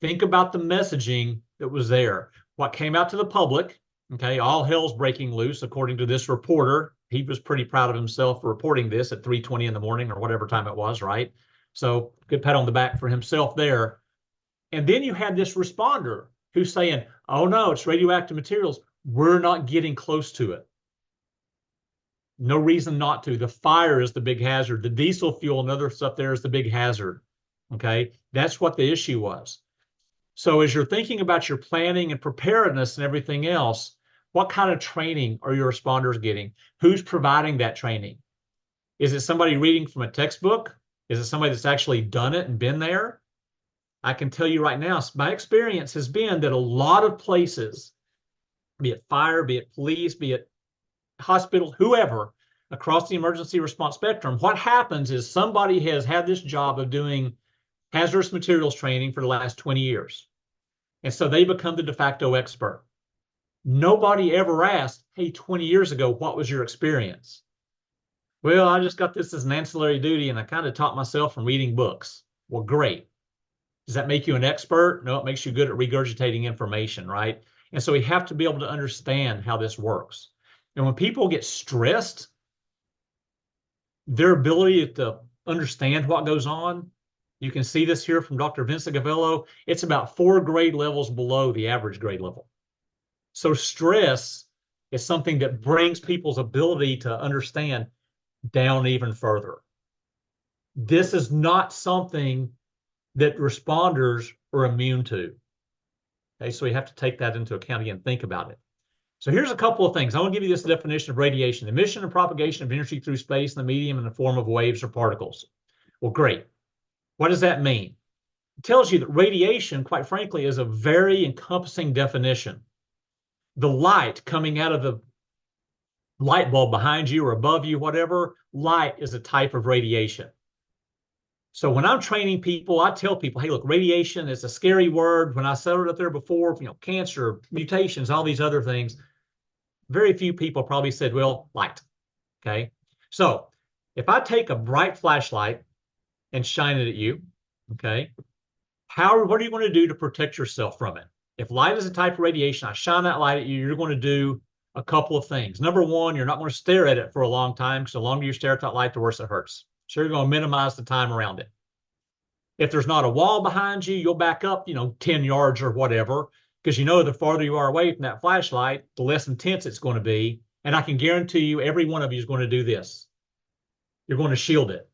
S2: think about the messaging that was there. What came out to the public, okay, all hell's breaking loose, according to this reporter. He was pretty proud of himself for reporting this at 3:20 in the morning or whatever time it was, right? So good pat on the back for himself there. And then you had this responder who's saying, oh no, it's radioactive materials. We're not getting close to it. No reason not to. The fire is the big hazard. The diesel fuel and other stuff there is the big hazard. Okay, that's what the issue was. So as you're thinking about your planning and preparedness and everything else, what kind of training are your responders getting? Who's providing that training? Is it somebody reading from a textbook? Is it somebody that's actually done it and been there? I can tell you right now, my experience has been that a lot of places, be it fire, be it police, be it hospital, whoever, across the emergency response spectrum, what happens is somebody has had this job of doing hazardous materials training for the last 20 years. And so they become the de facto expert. Nobody ever asked, hey, 20 years ago, what was your experience? Well, I just got this as an ancillary duty and I kind of taught myself from reading books. Well, great. Does that make you an expert? No, it makes you good at regurgitating information, right? And so we have to be able to understand how this works. And when people get stressed, their ability to understand what goes on, you can see this here from Dr. Vincent Gavello. It's about 4 grade levels below the average grade level. So stress is something that brings people's ability to understand down even further. This is not something that responders are immune to. Okay, so we have to take that into account again, think about it. So here's a couple of things. I want to give you this definition of radiation: emission and propagation of energy through space in the medium in the form of waves or particles. Well, great. What does that mean? It tells you that radiation, quite frankly, is a very encompassing definition. The light coming out of the light bulb behind you or above you, whatever, light is a type of radiation. So when I'm training people, I tell people, hey, look, radiation is a scary word. When I said it up there before, cancer, mutations, all these other things, very few people probably said, well, light. Okay. So if I take a bright flashlight and shine it at you, okay, what are you going to do to protect yourself from it? If light is a type of radiation, I shine that light at you, you're going to do a couple of things. Number one, you're not going to stare at it for a long time, because the longer you stare at that light, the worse it hurts. So you're going to minimize the time around it. If there's not a wall behind you, you'll back up, 10 yards or whatever, because the farther you are away from that flashlight, the less intense it's going to be. And I can guarantee you, every one of you is going to do this. You're going to shield it.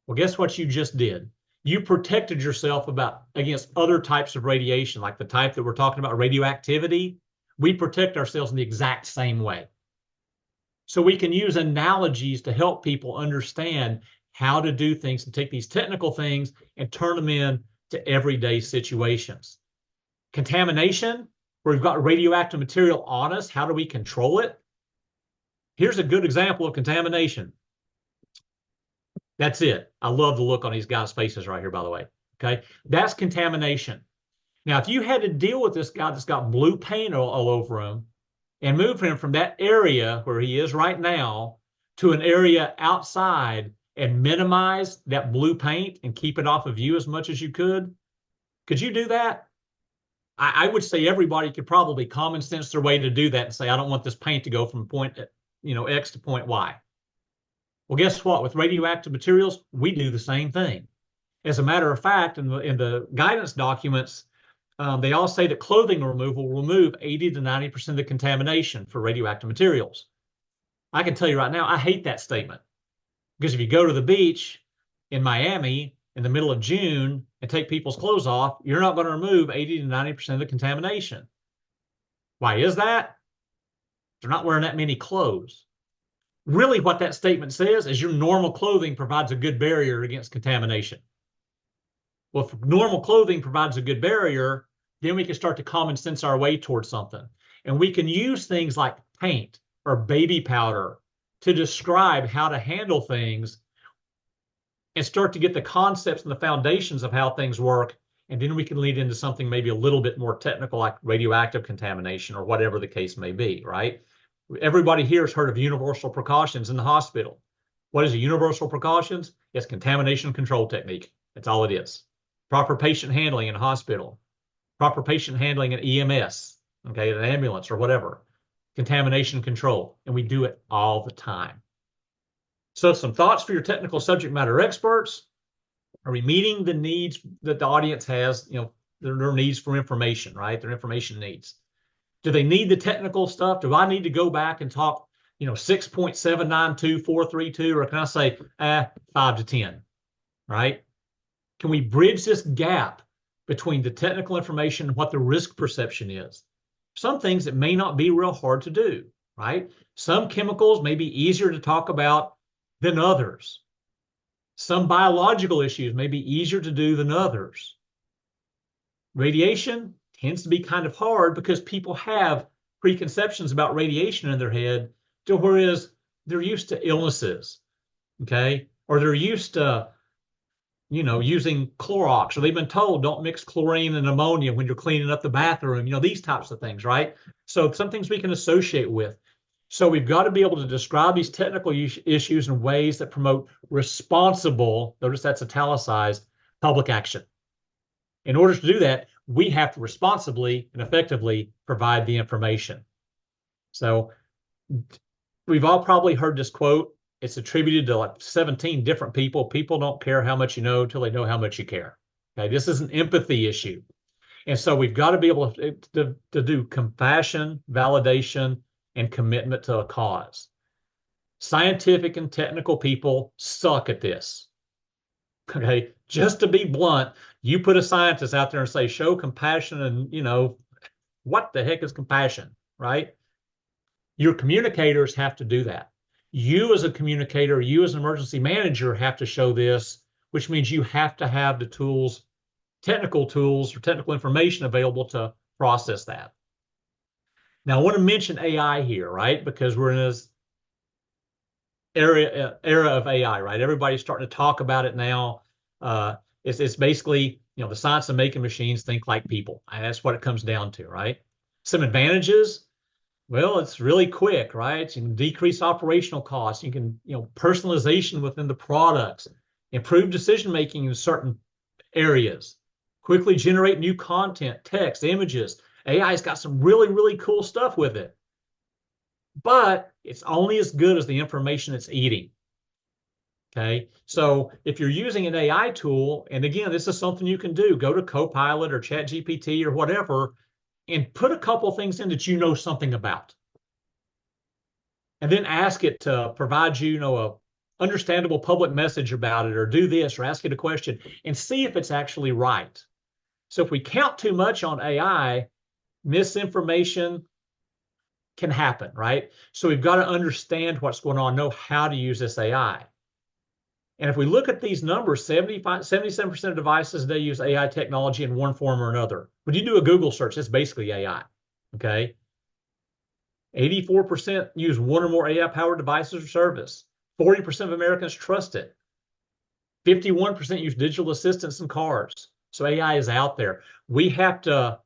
S2: Well, guess what you just did? You protected yourself against other types of radiation, like the type that we're talking about, radioactivity. We protect ourselves in the exact same way. So we can use analogies to help people understand how to do things and take these technical things and turn them into everyday situations. Contamination, where we've got radioactive material on us, how do we control it? Here's a good example of contamination. That's it. I love the look on these guys' faces right here, by the way. Okay, that's contamination. Now, if you had to deal with this guy that's got blue paint all over him and move him from that area where he is right now to an area outside and minimize that blue paint and keep it off of you as much as you could you do that? I would say everybody could probably common sense their way to do that and say, I don't want this paint to go from point X to point Y. Well, guess what? With radioactive materials, we do the same thing. As a matter of fact, in the guidance documents, they all say that clothing removal will remove 80 to 90% of the contamination for radioactive materials. I can tell you right now, I hate that statement. Because if you go to the beach in Miami in the middle of June and take people's clothes off, you're not going to remove 80 to 90% of the contamination. Why is that? They're not wearing that many clothes. Really, what that statement says is your normal clothing provides a good barrier against contamination. Well, if normal clothing provides a good barrier, then we can start to common sense our way towards something. And we can use things like paint or baby powder to describe how to handle things and start to get the concepts and the foundations of how things work. And then we can lead into something maybe a little bit more technical, like radioactive contamination or whatever the case may be, right? Everybody here has heard of universal precautions in the hospital. What is a universal precautions? It's contamination control technique. That's all it is. Proper patient handling in a hospital, proper patient handling in EMS, okay, an ambulance or whatever, contamination control. And we do it all the time. So some thoughts for your technical subject matter experts. Are we meeting the needs that the audience has, their needs for information, right? Their information needs. Do they need the technical stuff? Do I need to go back and talk, 6.792.432, or can I say 5 to 10, right? Can we bridge this gap between the technical information and what the risk perception is? Some things that may not be real hard to do, right? Some chemicals may be easier to talk about than others. Some biological issues may be easier to do than others. Radiation tends to be kind of hard because people have preconceptions about radiation in their head, to whereas they're used to illnesses, okay? Or they're used to, using Clorox, or they've been told don't mix chlorine and ammonia when you're cleaning up the bathroom, these types of things, right? So some things we can associate with. So we've got to be able to describe these technical issues in ways that promote responsible, notice that's italicized, public action. In order to do that, we have to responsibly and effectively provide the information. So we've all probably heard this quote. It's attributed to like 17 different people. People don't care how much you know until they know how much you care. Okay, this is an empathy issue. And so we've got to be able to do compassion, validation, and commitment to a cause. Scientific and technical people suck at this. Okay, just to be blunt, you put a scientist out there and say, show compassion, and what the heck is compassion, right? Your communicators have to do that. You as a communicator, you as an emergency manager have to show this, which means you have to have the tools, technical tools or technical information available to process that. Now, I want to mention AI here, right? Because we're in this era of AI, right? Everybody's starting to talk about it now. It's basically, the science of making machines think like people. And that's what it comes down to, right? Some advantages. Well, it's really quick, right? You can decrease operational costs. You can, personalization within the products, improve decision making in certain areas, quickly generate new content, text, images. AI's got some really, really cool stuff with it. But it's only as good as the information it's eating. Okay, so if you're using an AI tool, and again, this is something you can do, go to Copilot or ChatGPT or whatever, and put a couple things in that you know something about. And then ask it to provide you, a understandable public message about it, or do this, or ask it a question, and see if it's actually right. So if we count too much on AI, misinformation can happen, right? So we've got to understand what's going on, know how to use this AI. And if we look at these numbers, 77% of devices today use AI technology in one form or another. When you do a Google search, it's basically AI, okay? 84% use one or more AI-powered devices or service. 40% of Americans trust it. 51% use digital assistants in cars. So AI is out there. We have to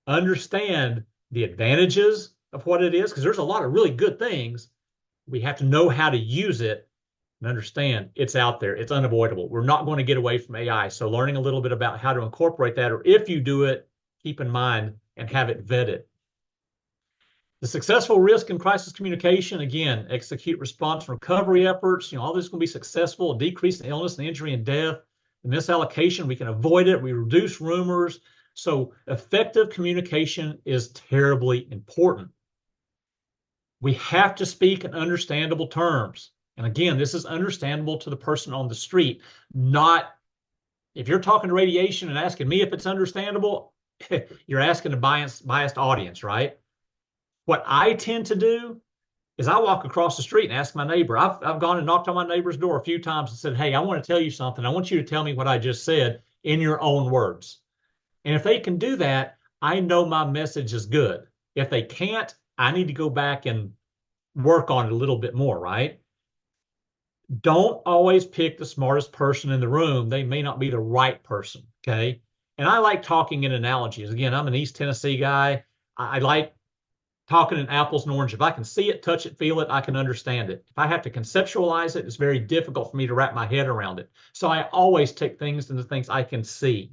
S2: understand the advantages of what it is, because there's a lot of really good things. We have to know how to use it and understand it's out there. It's unavoidable. We're not going to get away from AI. So learning a little bit about how to incorporate that, or if you do it, keep in mind and have it vetted. The successful risk and crisis communication, again, execute response and recovery efforts. All this is going to be successful, decrease in illness and injury and death. The misallocation, we can avoid it. We reduce rumors. So effective communication is terribly important. We have to speak in understandable terms. And again, this is understandable to the person on the street, not if you're talking to radiation and asking me if it's understandable, you're asking a biased audience, right? What I tend to do is I walk across the street and ask my neighbor. I've gone and knocked on my neighbor's door a few times and said, hey, I want to tell you something. I want you to tell me what I just said in your own words. And if they can do that, I know my message is good. If they can't, I need to go back and work on it a little bit more, right? Don't always pick the smartest person in the room. They may not be the right person, okay? And I like talking in analogies. Again, I'm an East Tennessee guy. I like talking in apples and oranges. If I can see it, touch it, feel it, I can understand it. If I have to conceptualize it, it's very difficult for me to wrap my head around it. So I always take things into things I can see.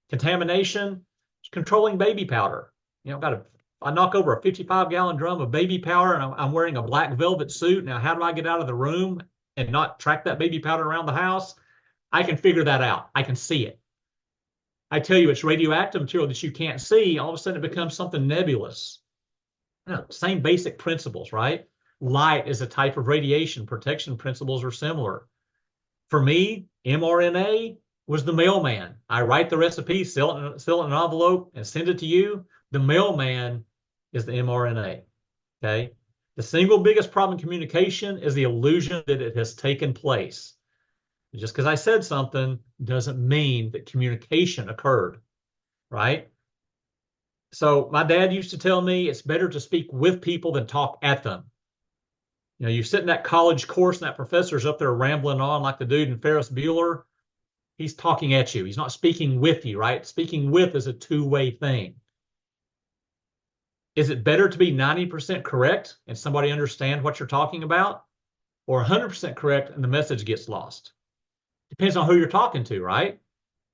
S2: Contamination, controlling baby powder. I knock over a 55-gallon drum of baby powder, and I'm wearing a black velvet suit. Now, how do I get out of the room and not track that baby powder around the house? I can figure that out. I can see it. I tell you, it's radioactive material that you can't see. All of a sudden, it becomes something nebulous. Same basic principles, right? Light is a type of radiation. Protection principles are similar. For me, mRNA was the mailman. I write the recipe, seal it in an envelope, and send it to you. The mailman is the mRNA, okay? The single biggest problem in communication is the illusion that it has taken place. Just because I said something doesn't mean that communication occurred, right? So my dad used to tell me it's better to speak with people than talk at them. You sit in that college course and that professor's up there rambling on like the dude in Ferris Bueller. He's talking at you. He's not speaking with you, right? Speaking with is a two-way thing. Is it better to be 90% correct and somebody understand what you're talking about, or 100% correct and the message gets lost? Depends on who you're talking to, right?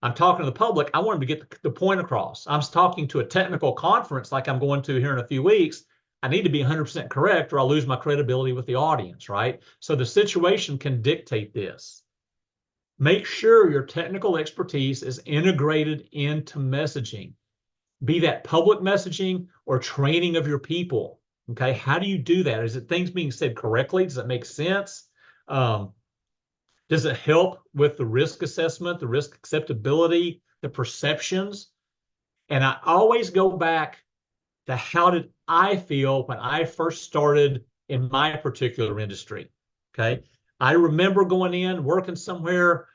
S2: I'm talking to the public. I want them to get the point across. I'm talking to a technical conference like I'm going to here in a few weeks. I need to be 100% correct or I'll lose my credibility with the audience, right? So the situation can dictate this. Make sure your technical expertise is integrated into messaging. Be that public messaging or training of your people. Okay, how do you do that? Is it things being said correctly? Does it make sense? Um, does it help with the risk assessment, the risk acceptability, the perceptions? And I always go back to how did I feel when I first started in my particular industry? Okay. I remember going in, working somewhere,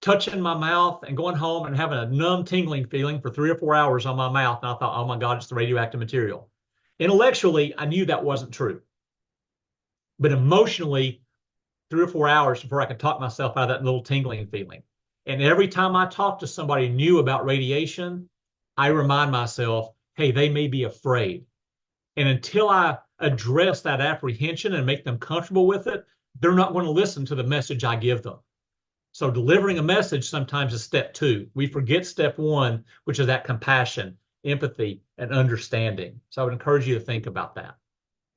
S2: touching my mouth and going home and having a numb tingling feeling for 3 or 4 hours on my mouth. And I thought, oh my God, it's the radioactive material. Intellectually, I knew that wasn't true. But emotionally, 3 or 4 hours before I could talk myself out of that little tingling feeling. And every time I talk to somebody new about radiation, I remind myself, hey, they may be afraid. And until I address that apprehension and make them comfortable with it, they're not going to listen to the message I give them. So delivering a message sometimes is step two. We forget step one, which is that compassion, empathy, and understanding. So I would encourage you to think about that.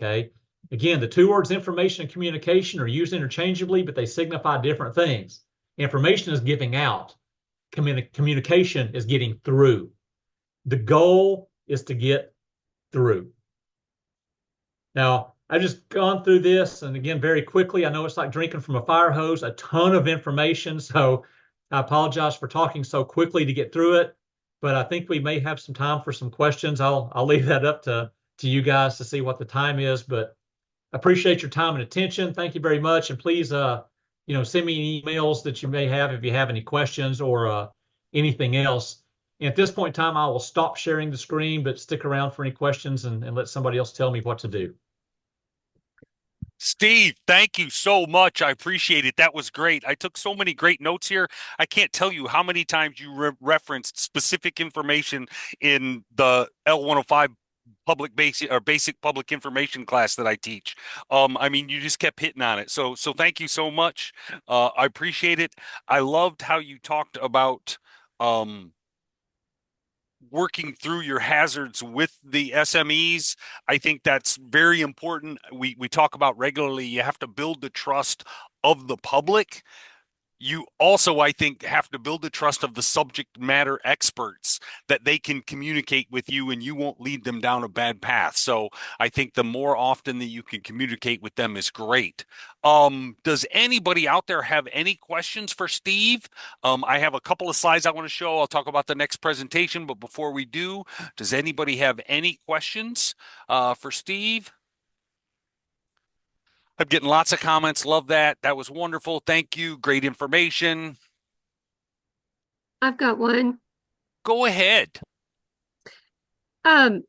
S2: Okay. Again, the two words information and communication are used interchangeably, but they signify different things. Information is giving out. Communication is getting through. The goal is to get through. Now, I've just gone through this, and again, very quickly, I know it's like drinking from a fire hose, a ton of information. So I apologize for talking so quickly to get through it, but I think we may have some time for some questions. I'll leave that up to you guys to see what the time is, but appreciate your time and attention. Thank you very much. And please, send me emails that you may have if you have any questions or anything else. And at this point in time, I will stop sharing the screen, but stick around for any questions and let somebody else tell me what to do.
S1: Steve, thank you so much. I appreciate it. That was great. I took so many great notes here. I can't tell you how many times you referenced specific information in the L105 basic public information class that I teach. I mean, you just kept hitting on it. So thank you so much. I appreciate it. I loved how you talked about working through your hazards with the SMEs. I think that's very important. We talk about regularly, you have to build the trust of the public. You also, I think, have to build the trust of the subject matter experts that they can communicate with you and you won't lead them down a bad path. So I think the more often that you can communicate with them is great. Does anybody out there have any questions for Steve? I have a couple of slides I want to show. I'll talk about the next presentation, but before we do, does anybody have any questions for Steve? I'm getting lots of comments. Love that. That was wonderful. Thank you. Great information.
S16: I've got one.
S1: Go ahead.
S16: And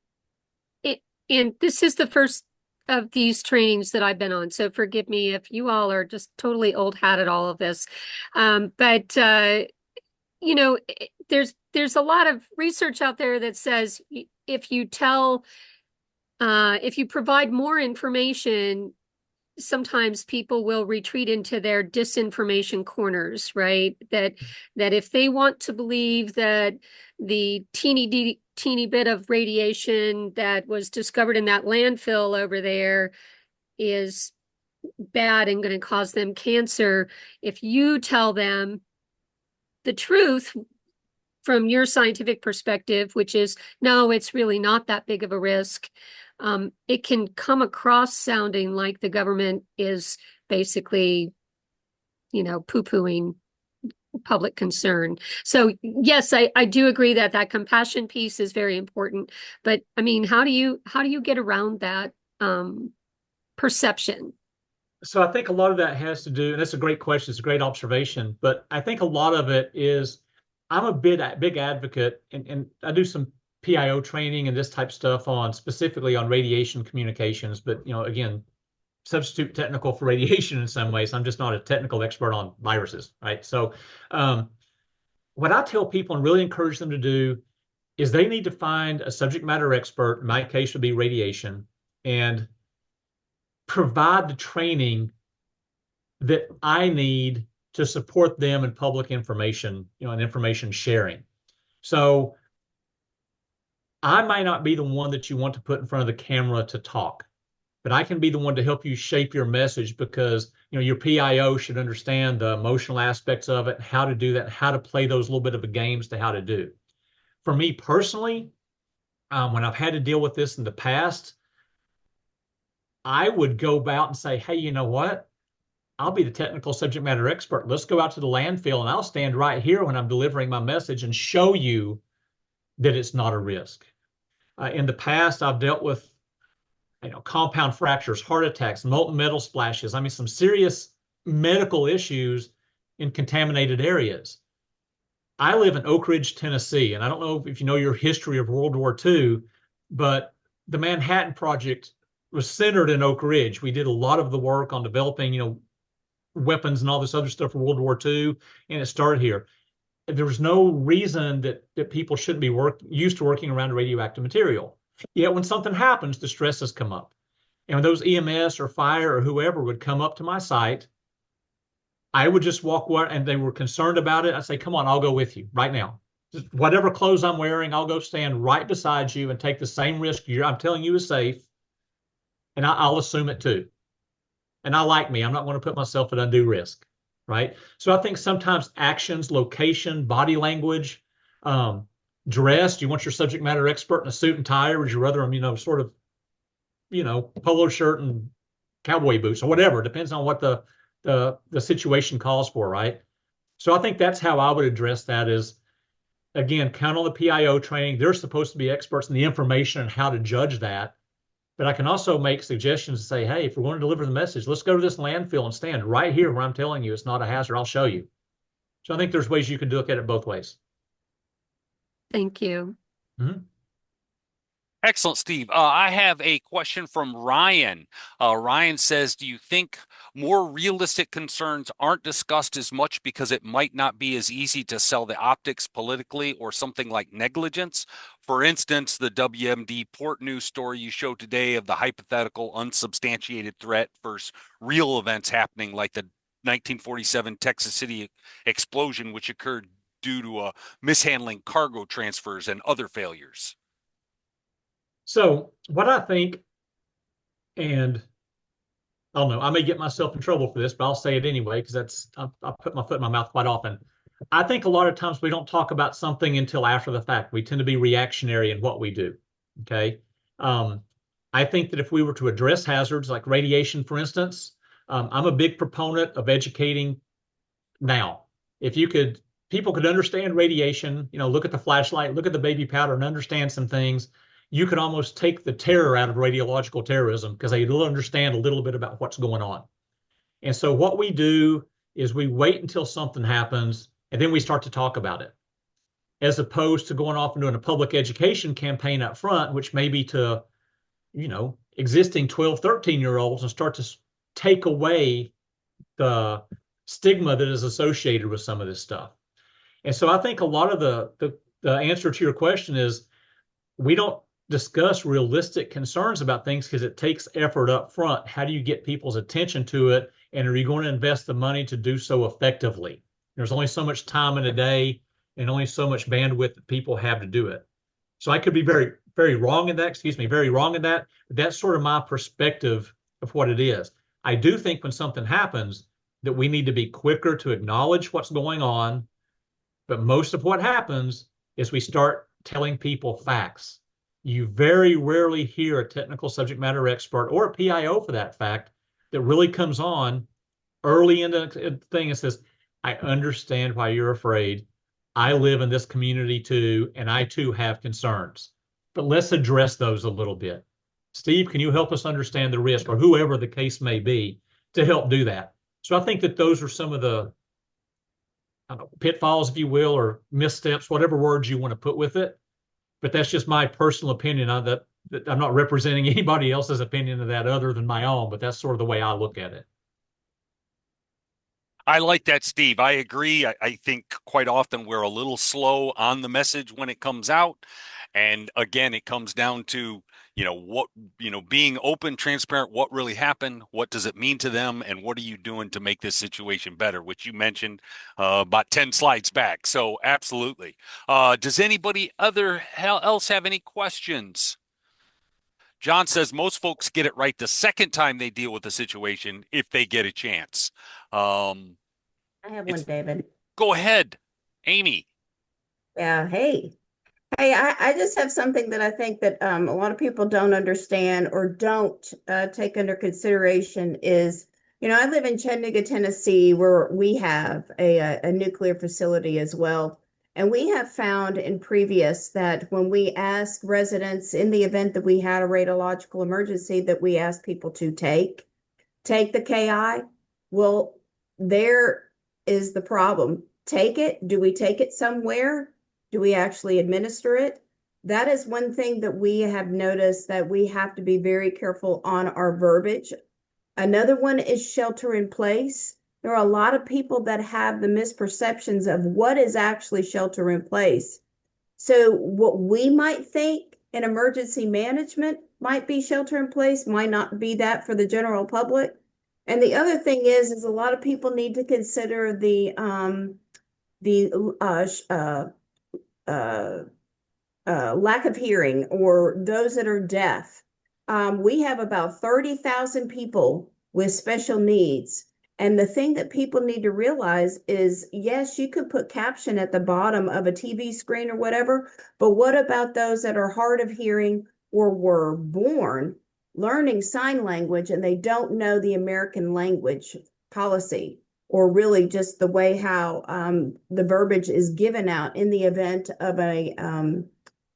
S16: this is the first of these trainings that I've been on, so forgive me if you all are just totally old hat at all of this. But there's a lot of research out there that says if you provide more information, sometimes people will retreat into their disinformation corners, right? That if they want to believe that the teeny bit of radiation that was discovered in that landfill over there is bad and going to cause them cancer, if you tell them the truth from your scientific perspective, which is, no, it's really not that big of a risk, it can come across sounding like the government is basically, poo-pooing public concern. So yes, I do agree that compassion piece is very important. But I mean, how do you get around that perception?
S2: So I think a lot of that has to do, and that's a great question, it's a great observation, but I think a lot of it is I'm a big advocate, and I do some PIO training and this type stuff specifically on radiation communications, but again, substitute technical for radiation in some ways. I'm just not a technical expert on viruses, right? So what I tell people and really encourage them to do is they need to find a subject matter expert, in my case would be radiation, and provide the training that I need to support them in public information, and information sharing. So I might not be the one that you want to put in front of the camera to talk, but I can be the one to help you shape your message because, your PIO should understand the emotional aspects of it, how to do that, how to play those little bit of games to how to do. For me personally, when I've had to deal with this in the past, I would go out and say, hey, you know what? I'll be the technical subject matter expert. Let's go out to the landfill and I'll stand right here when I'm delivering my message and show you that it's not a risk. In the past, I've dealt with compound fractures, heart attacks, molten metal splashes. I mean, some serious medical issues in contaminated areas. I live in Oak Ridge, Tennessee, and I don't know if you know your history of World War II, but the Manhattan Project was centered in Oak Ridge. We did a lot of the work on developing, weapons and all this other stuff for World War II, and it started here. There was no reason that people shouldn't be used to working around radioactive material. Yet when something happens, the stresses come up. And when those EMS or fire or whoever would come up to my site, I would just walk away and they were concerned about it. I say, come on, I'll go with you right now. Just whatever clothes I'm wearing, I'll go stand right beside you and take the same risk I'm telling you is safe. And I'll assume it too. And I like me. I'm not going to put myself at undue risk. Right. So I think sometimes actions, location, body language, dress. Do you want your subject matter expert in a suit and tie, or would you rather them, sort of, polo shirt and cowboy boots or whatever? It depends on what the situation calls for, right? So I think that's how I would address that is, again, count on the PIO training. They're supposed to be experts in the information and how to judge that. But I can also make suggestions and say, hey, if we're going to deliver the message, let's go to this landfill and stand right here where I'm telling you it's not a hazard. I'll show you. So I think there's ways you can look at it both ways.
S16: Thank you.
S2: Mm-hmm.
S1: Excellent, Steve. I have a question from Ryan. Ryan says, do you think more realistic concerns aren't discussed as much because it might not be as easy to sell the optics politically or something like negligence? For instance, the WMD Port News story you showed today of the hypothetical unsubstantiated threat versus real events happening, like the 1947 Texas City explosion, which occurred due to mishandling cargo transfers and other failures.
S2: So what I think, and I don't know, I may get myself in trouble for this, but I'll say it anyway, because I put my foot in my mouth quite often. I think a lot of times we don't talk about something until after the fact. We tend to be reactionary in what we do. Okay. I think that if we were to address hazards like radiation, for instance, I'm a big proponent of educating now. If people could understand radiation, look at the flashlight, look at the baby powder and understand some things, you could almost take the terror out of radiological terrorism because they will understand a little bit about what's going on. And so what we do is we wait until something happens and then we start to talk about it, as opposed to going off and doing a public education campaign up front, which may be to, existing 12, 13-year-olds and start to take away the stigma that is associated with some of this stuff. And so I think a lot of the answer to your question is we don't discuss realistic concerns about things because it takes effort up front. How do you get people's attention to it? And are you going to invest the money to do so effectively? There's only so much time in a day and only so much bandwidth that people have to do it. So I could be very, very wrong in that, very wrong in that. But that's sort of my perspective of what it is. I do think when something happens that we need to be quicker to acknowledge what's going on. But most of what happens is we start telling people facts. You very rarely hear a technical subject matter expert or a PIO for that fact that really comes on early in the thing and says, I understand why you're afraid. I live in this community too, and I too have concerns. But let's address those a little bit. Steve, can you help us understand the risk, or whoever the case may be, to help do that? So I think that those are some of the pitfalls, if you will, or missteps, whatever words you want to put with it. But that's just my personal opinion on that. I'm not representing anybody else's opinion of that other than my own, but that's sort of the way I look at it.
S1: I like that, Steve. I agree. I think quite often we're a little slow on the message when it comes out. And again, it comes down to, being open, transparent, what really happened, what does it mean to them, and what are you doing to make this situation better, which you mentioned about 10 slides back. So absolutely. Does anybody else have any questions? John says most folks get it right the second time they deal with the situation if they get a chance.
S17: I have one, David.
S1: Go ahead, Amy.
S17: Yeah, hey. Hey, I just have something that I think that a lot of people don't understand or don't take under consideration is, I live in Chattanooga, Tennessee, where we have a nuclear facility as well. And we have found in previous that when we ask residents in the event that we had a radiological emergency that we ask people to take the KI, well, there is the problem. Take it. Do we take it somewhere? Do we actually administer it? That is one thing that we have noticed that we have to be very careful on our verbiage. Another one is shelter in place. There are a lot of people that have the misperceptions of what is actually shelter in place. So what we might think in emergency management might be shelter in place, might not be that for the general public. And the other thing is a lot of people need to consider the lack of hearing or those that are deaf. We have about 30,000 people with special needs. And the thing that people need to realize is, yes, you could put caption at the bottom of a TV screen or whatever, but what about those that are hard of hearing or were born learning sign language and they don't know the American language policy or really just the way how the verbiage is given out in the event of an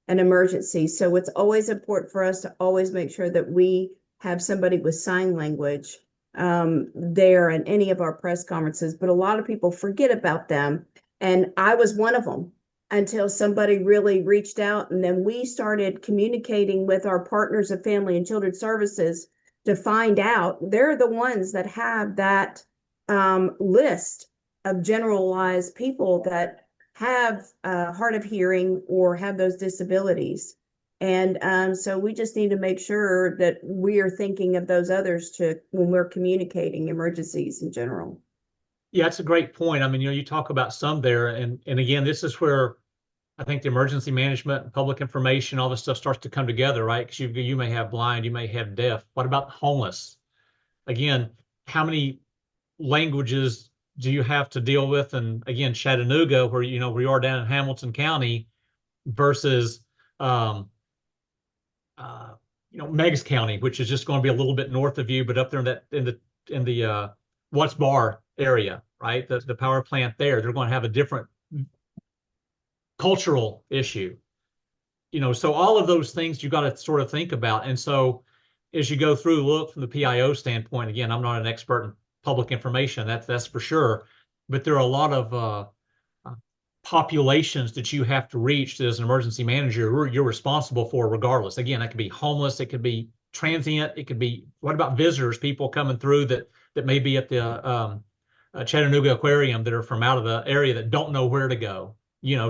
S17: emergency. So it's always important for us to always make sure that we have somebody with sign language there in any of our press conferences, but a lot of people forget about them. And I was one of them until somebody really reached out. And then we started communicating with our partners of Family and Children Services to find out they're the ones that have that list of generalized people that have hard of hearing or have those disabilities. And so we just need to make sure that we are thinking of those others to when we're communicating emergencies in general.
S2: Yeah, that's a great point. I mean, you talk about some there, and again, this is where I think the emergency management and public information, all this stuff starts to come together, right? Because you may have blind, you may have deaf. What about homeless? Again, how many languages do you have to deal with? And again, Chattanooga, where we are down in Hamilton County, versus uh, Meigs County, which is just going to be a little bit north of you, but up there in the Watts Bar area, right? The power plant there, they're going to have a different cultural issue. So all of those things you got to sort of think about. And so as you go through, look from the PIO standpoint, again, I'm not an expert in public information, that's for sure, but there are a lot of populations that you have to reach as an emergency manager you're responsible for regardless. Again, that could be homeless, it could be transient, it could be, what about visitors, people coming through that may be at the Chattanooga Aquarium that are from out of the area that don't know where to go.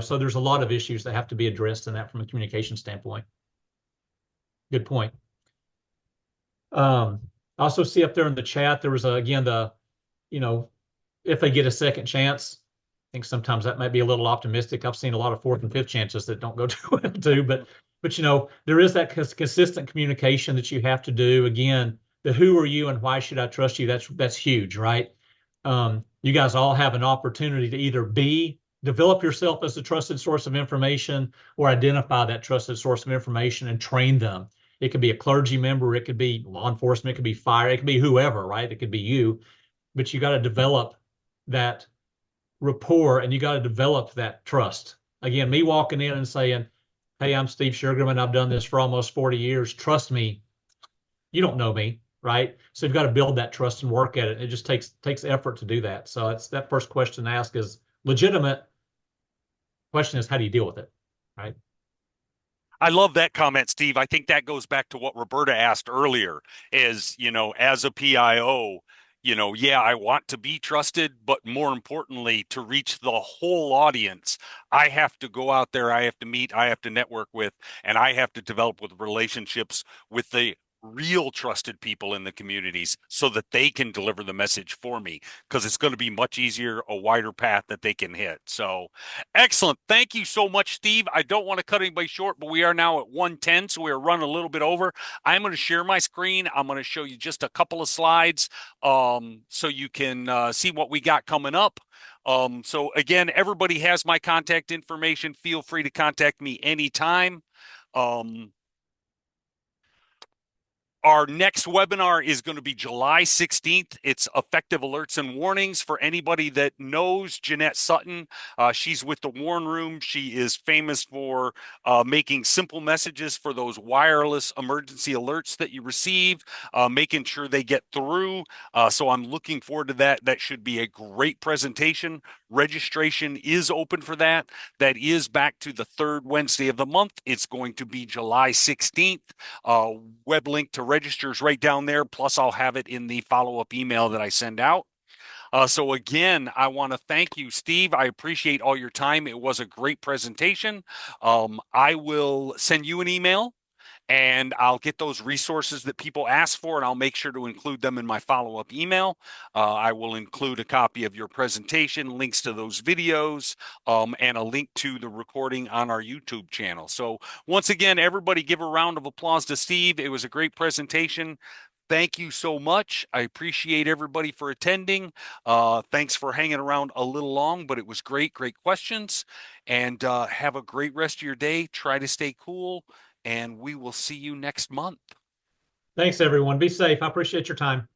S2: So there's a lot of issues that have to be addressed in that from a communication standpoint. Good point. I also see up there in the chat, there was again, if they get a second chance, I think sometimes that might be a little optimistic. I've seen a lot of fourth and fifth chances that don't go too well too, but there is that consistent communication that you have to do. Again, the who are you and why should I trust you? That's huge, right? You guys all have an opportunity to either develop yourself as a trusted source of information or identify that trusted source of information and train them. It could be a clergy member, it could be law enforcement, it could be fire, it could be whoever, right? It could be you, but you got to develop that rapport and you got to develop that trust. Again, me walking in and saying, hey, I'm Steve Sugarman, I've done this for almost 40 years. Trust me, you don't know me, right? So you've got to build that trust and work at it. It just takes effort to do that. So it's that first question to ask is legitimate. Question is, how do you deal with it, right?
S1: I love that comment, Steve. I think that goes back to what Roberta asked earlier is, as a PIO, yeah, I want to be trusted, but more importantly, to reach the whole audience, I have to go out there, I have to meet, I have to network with, and I have to develop with relationships with the real trusted people in the communities so that they can deliver the message for me, because it's going to be much easier, a wider path that they can hit. So excellent. Thank you so much, Steve. I don't want to cut anybody short, but we are now at 1:10, so we are running a little bit over. I'm going to share my screen. I'm going to show you just a couple of slides so you can see what we got coming up. So again, everybody has my contact information. Feel free to contact me anytime. Our next webinar is going to be July 16th. It's effective alerts and warnings. For anybody that knows Jeanette Sutton, she's with the Warn Room. She is famous for making simple messages for those wireless emergency alerts that you receive, making sure they get through. So I'm looking forward to that. That should be a great presentation. Registration is open for that. That is back to the third Wednesday of the month. It's going to be July 16th. Web link to registers right down there. Plus, I'll have it in the follow-up email that I send out. So again, I want to thank you, Steve. I appreciate all your time. It was a great presentation. I will send you an email, and I'll get those resources that people ask for, and I'll make sure to include them in my follow-up email. I will include a copy of your presentation, links to those videos, and a link to the recording on our YouTube channel. So once again, everybody give a round of applause to Steve. It was a great presentation. Thank you so much. I appreciate everybody for attending. Thanks for hanging around a little long, but it was great questions. And have a great rest of your day. Try to stay cool, and we will see you next month.
S2: Thanks, everyone. Be safe. I appreciate your time.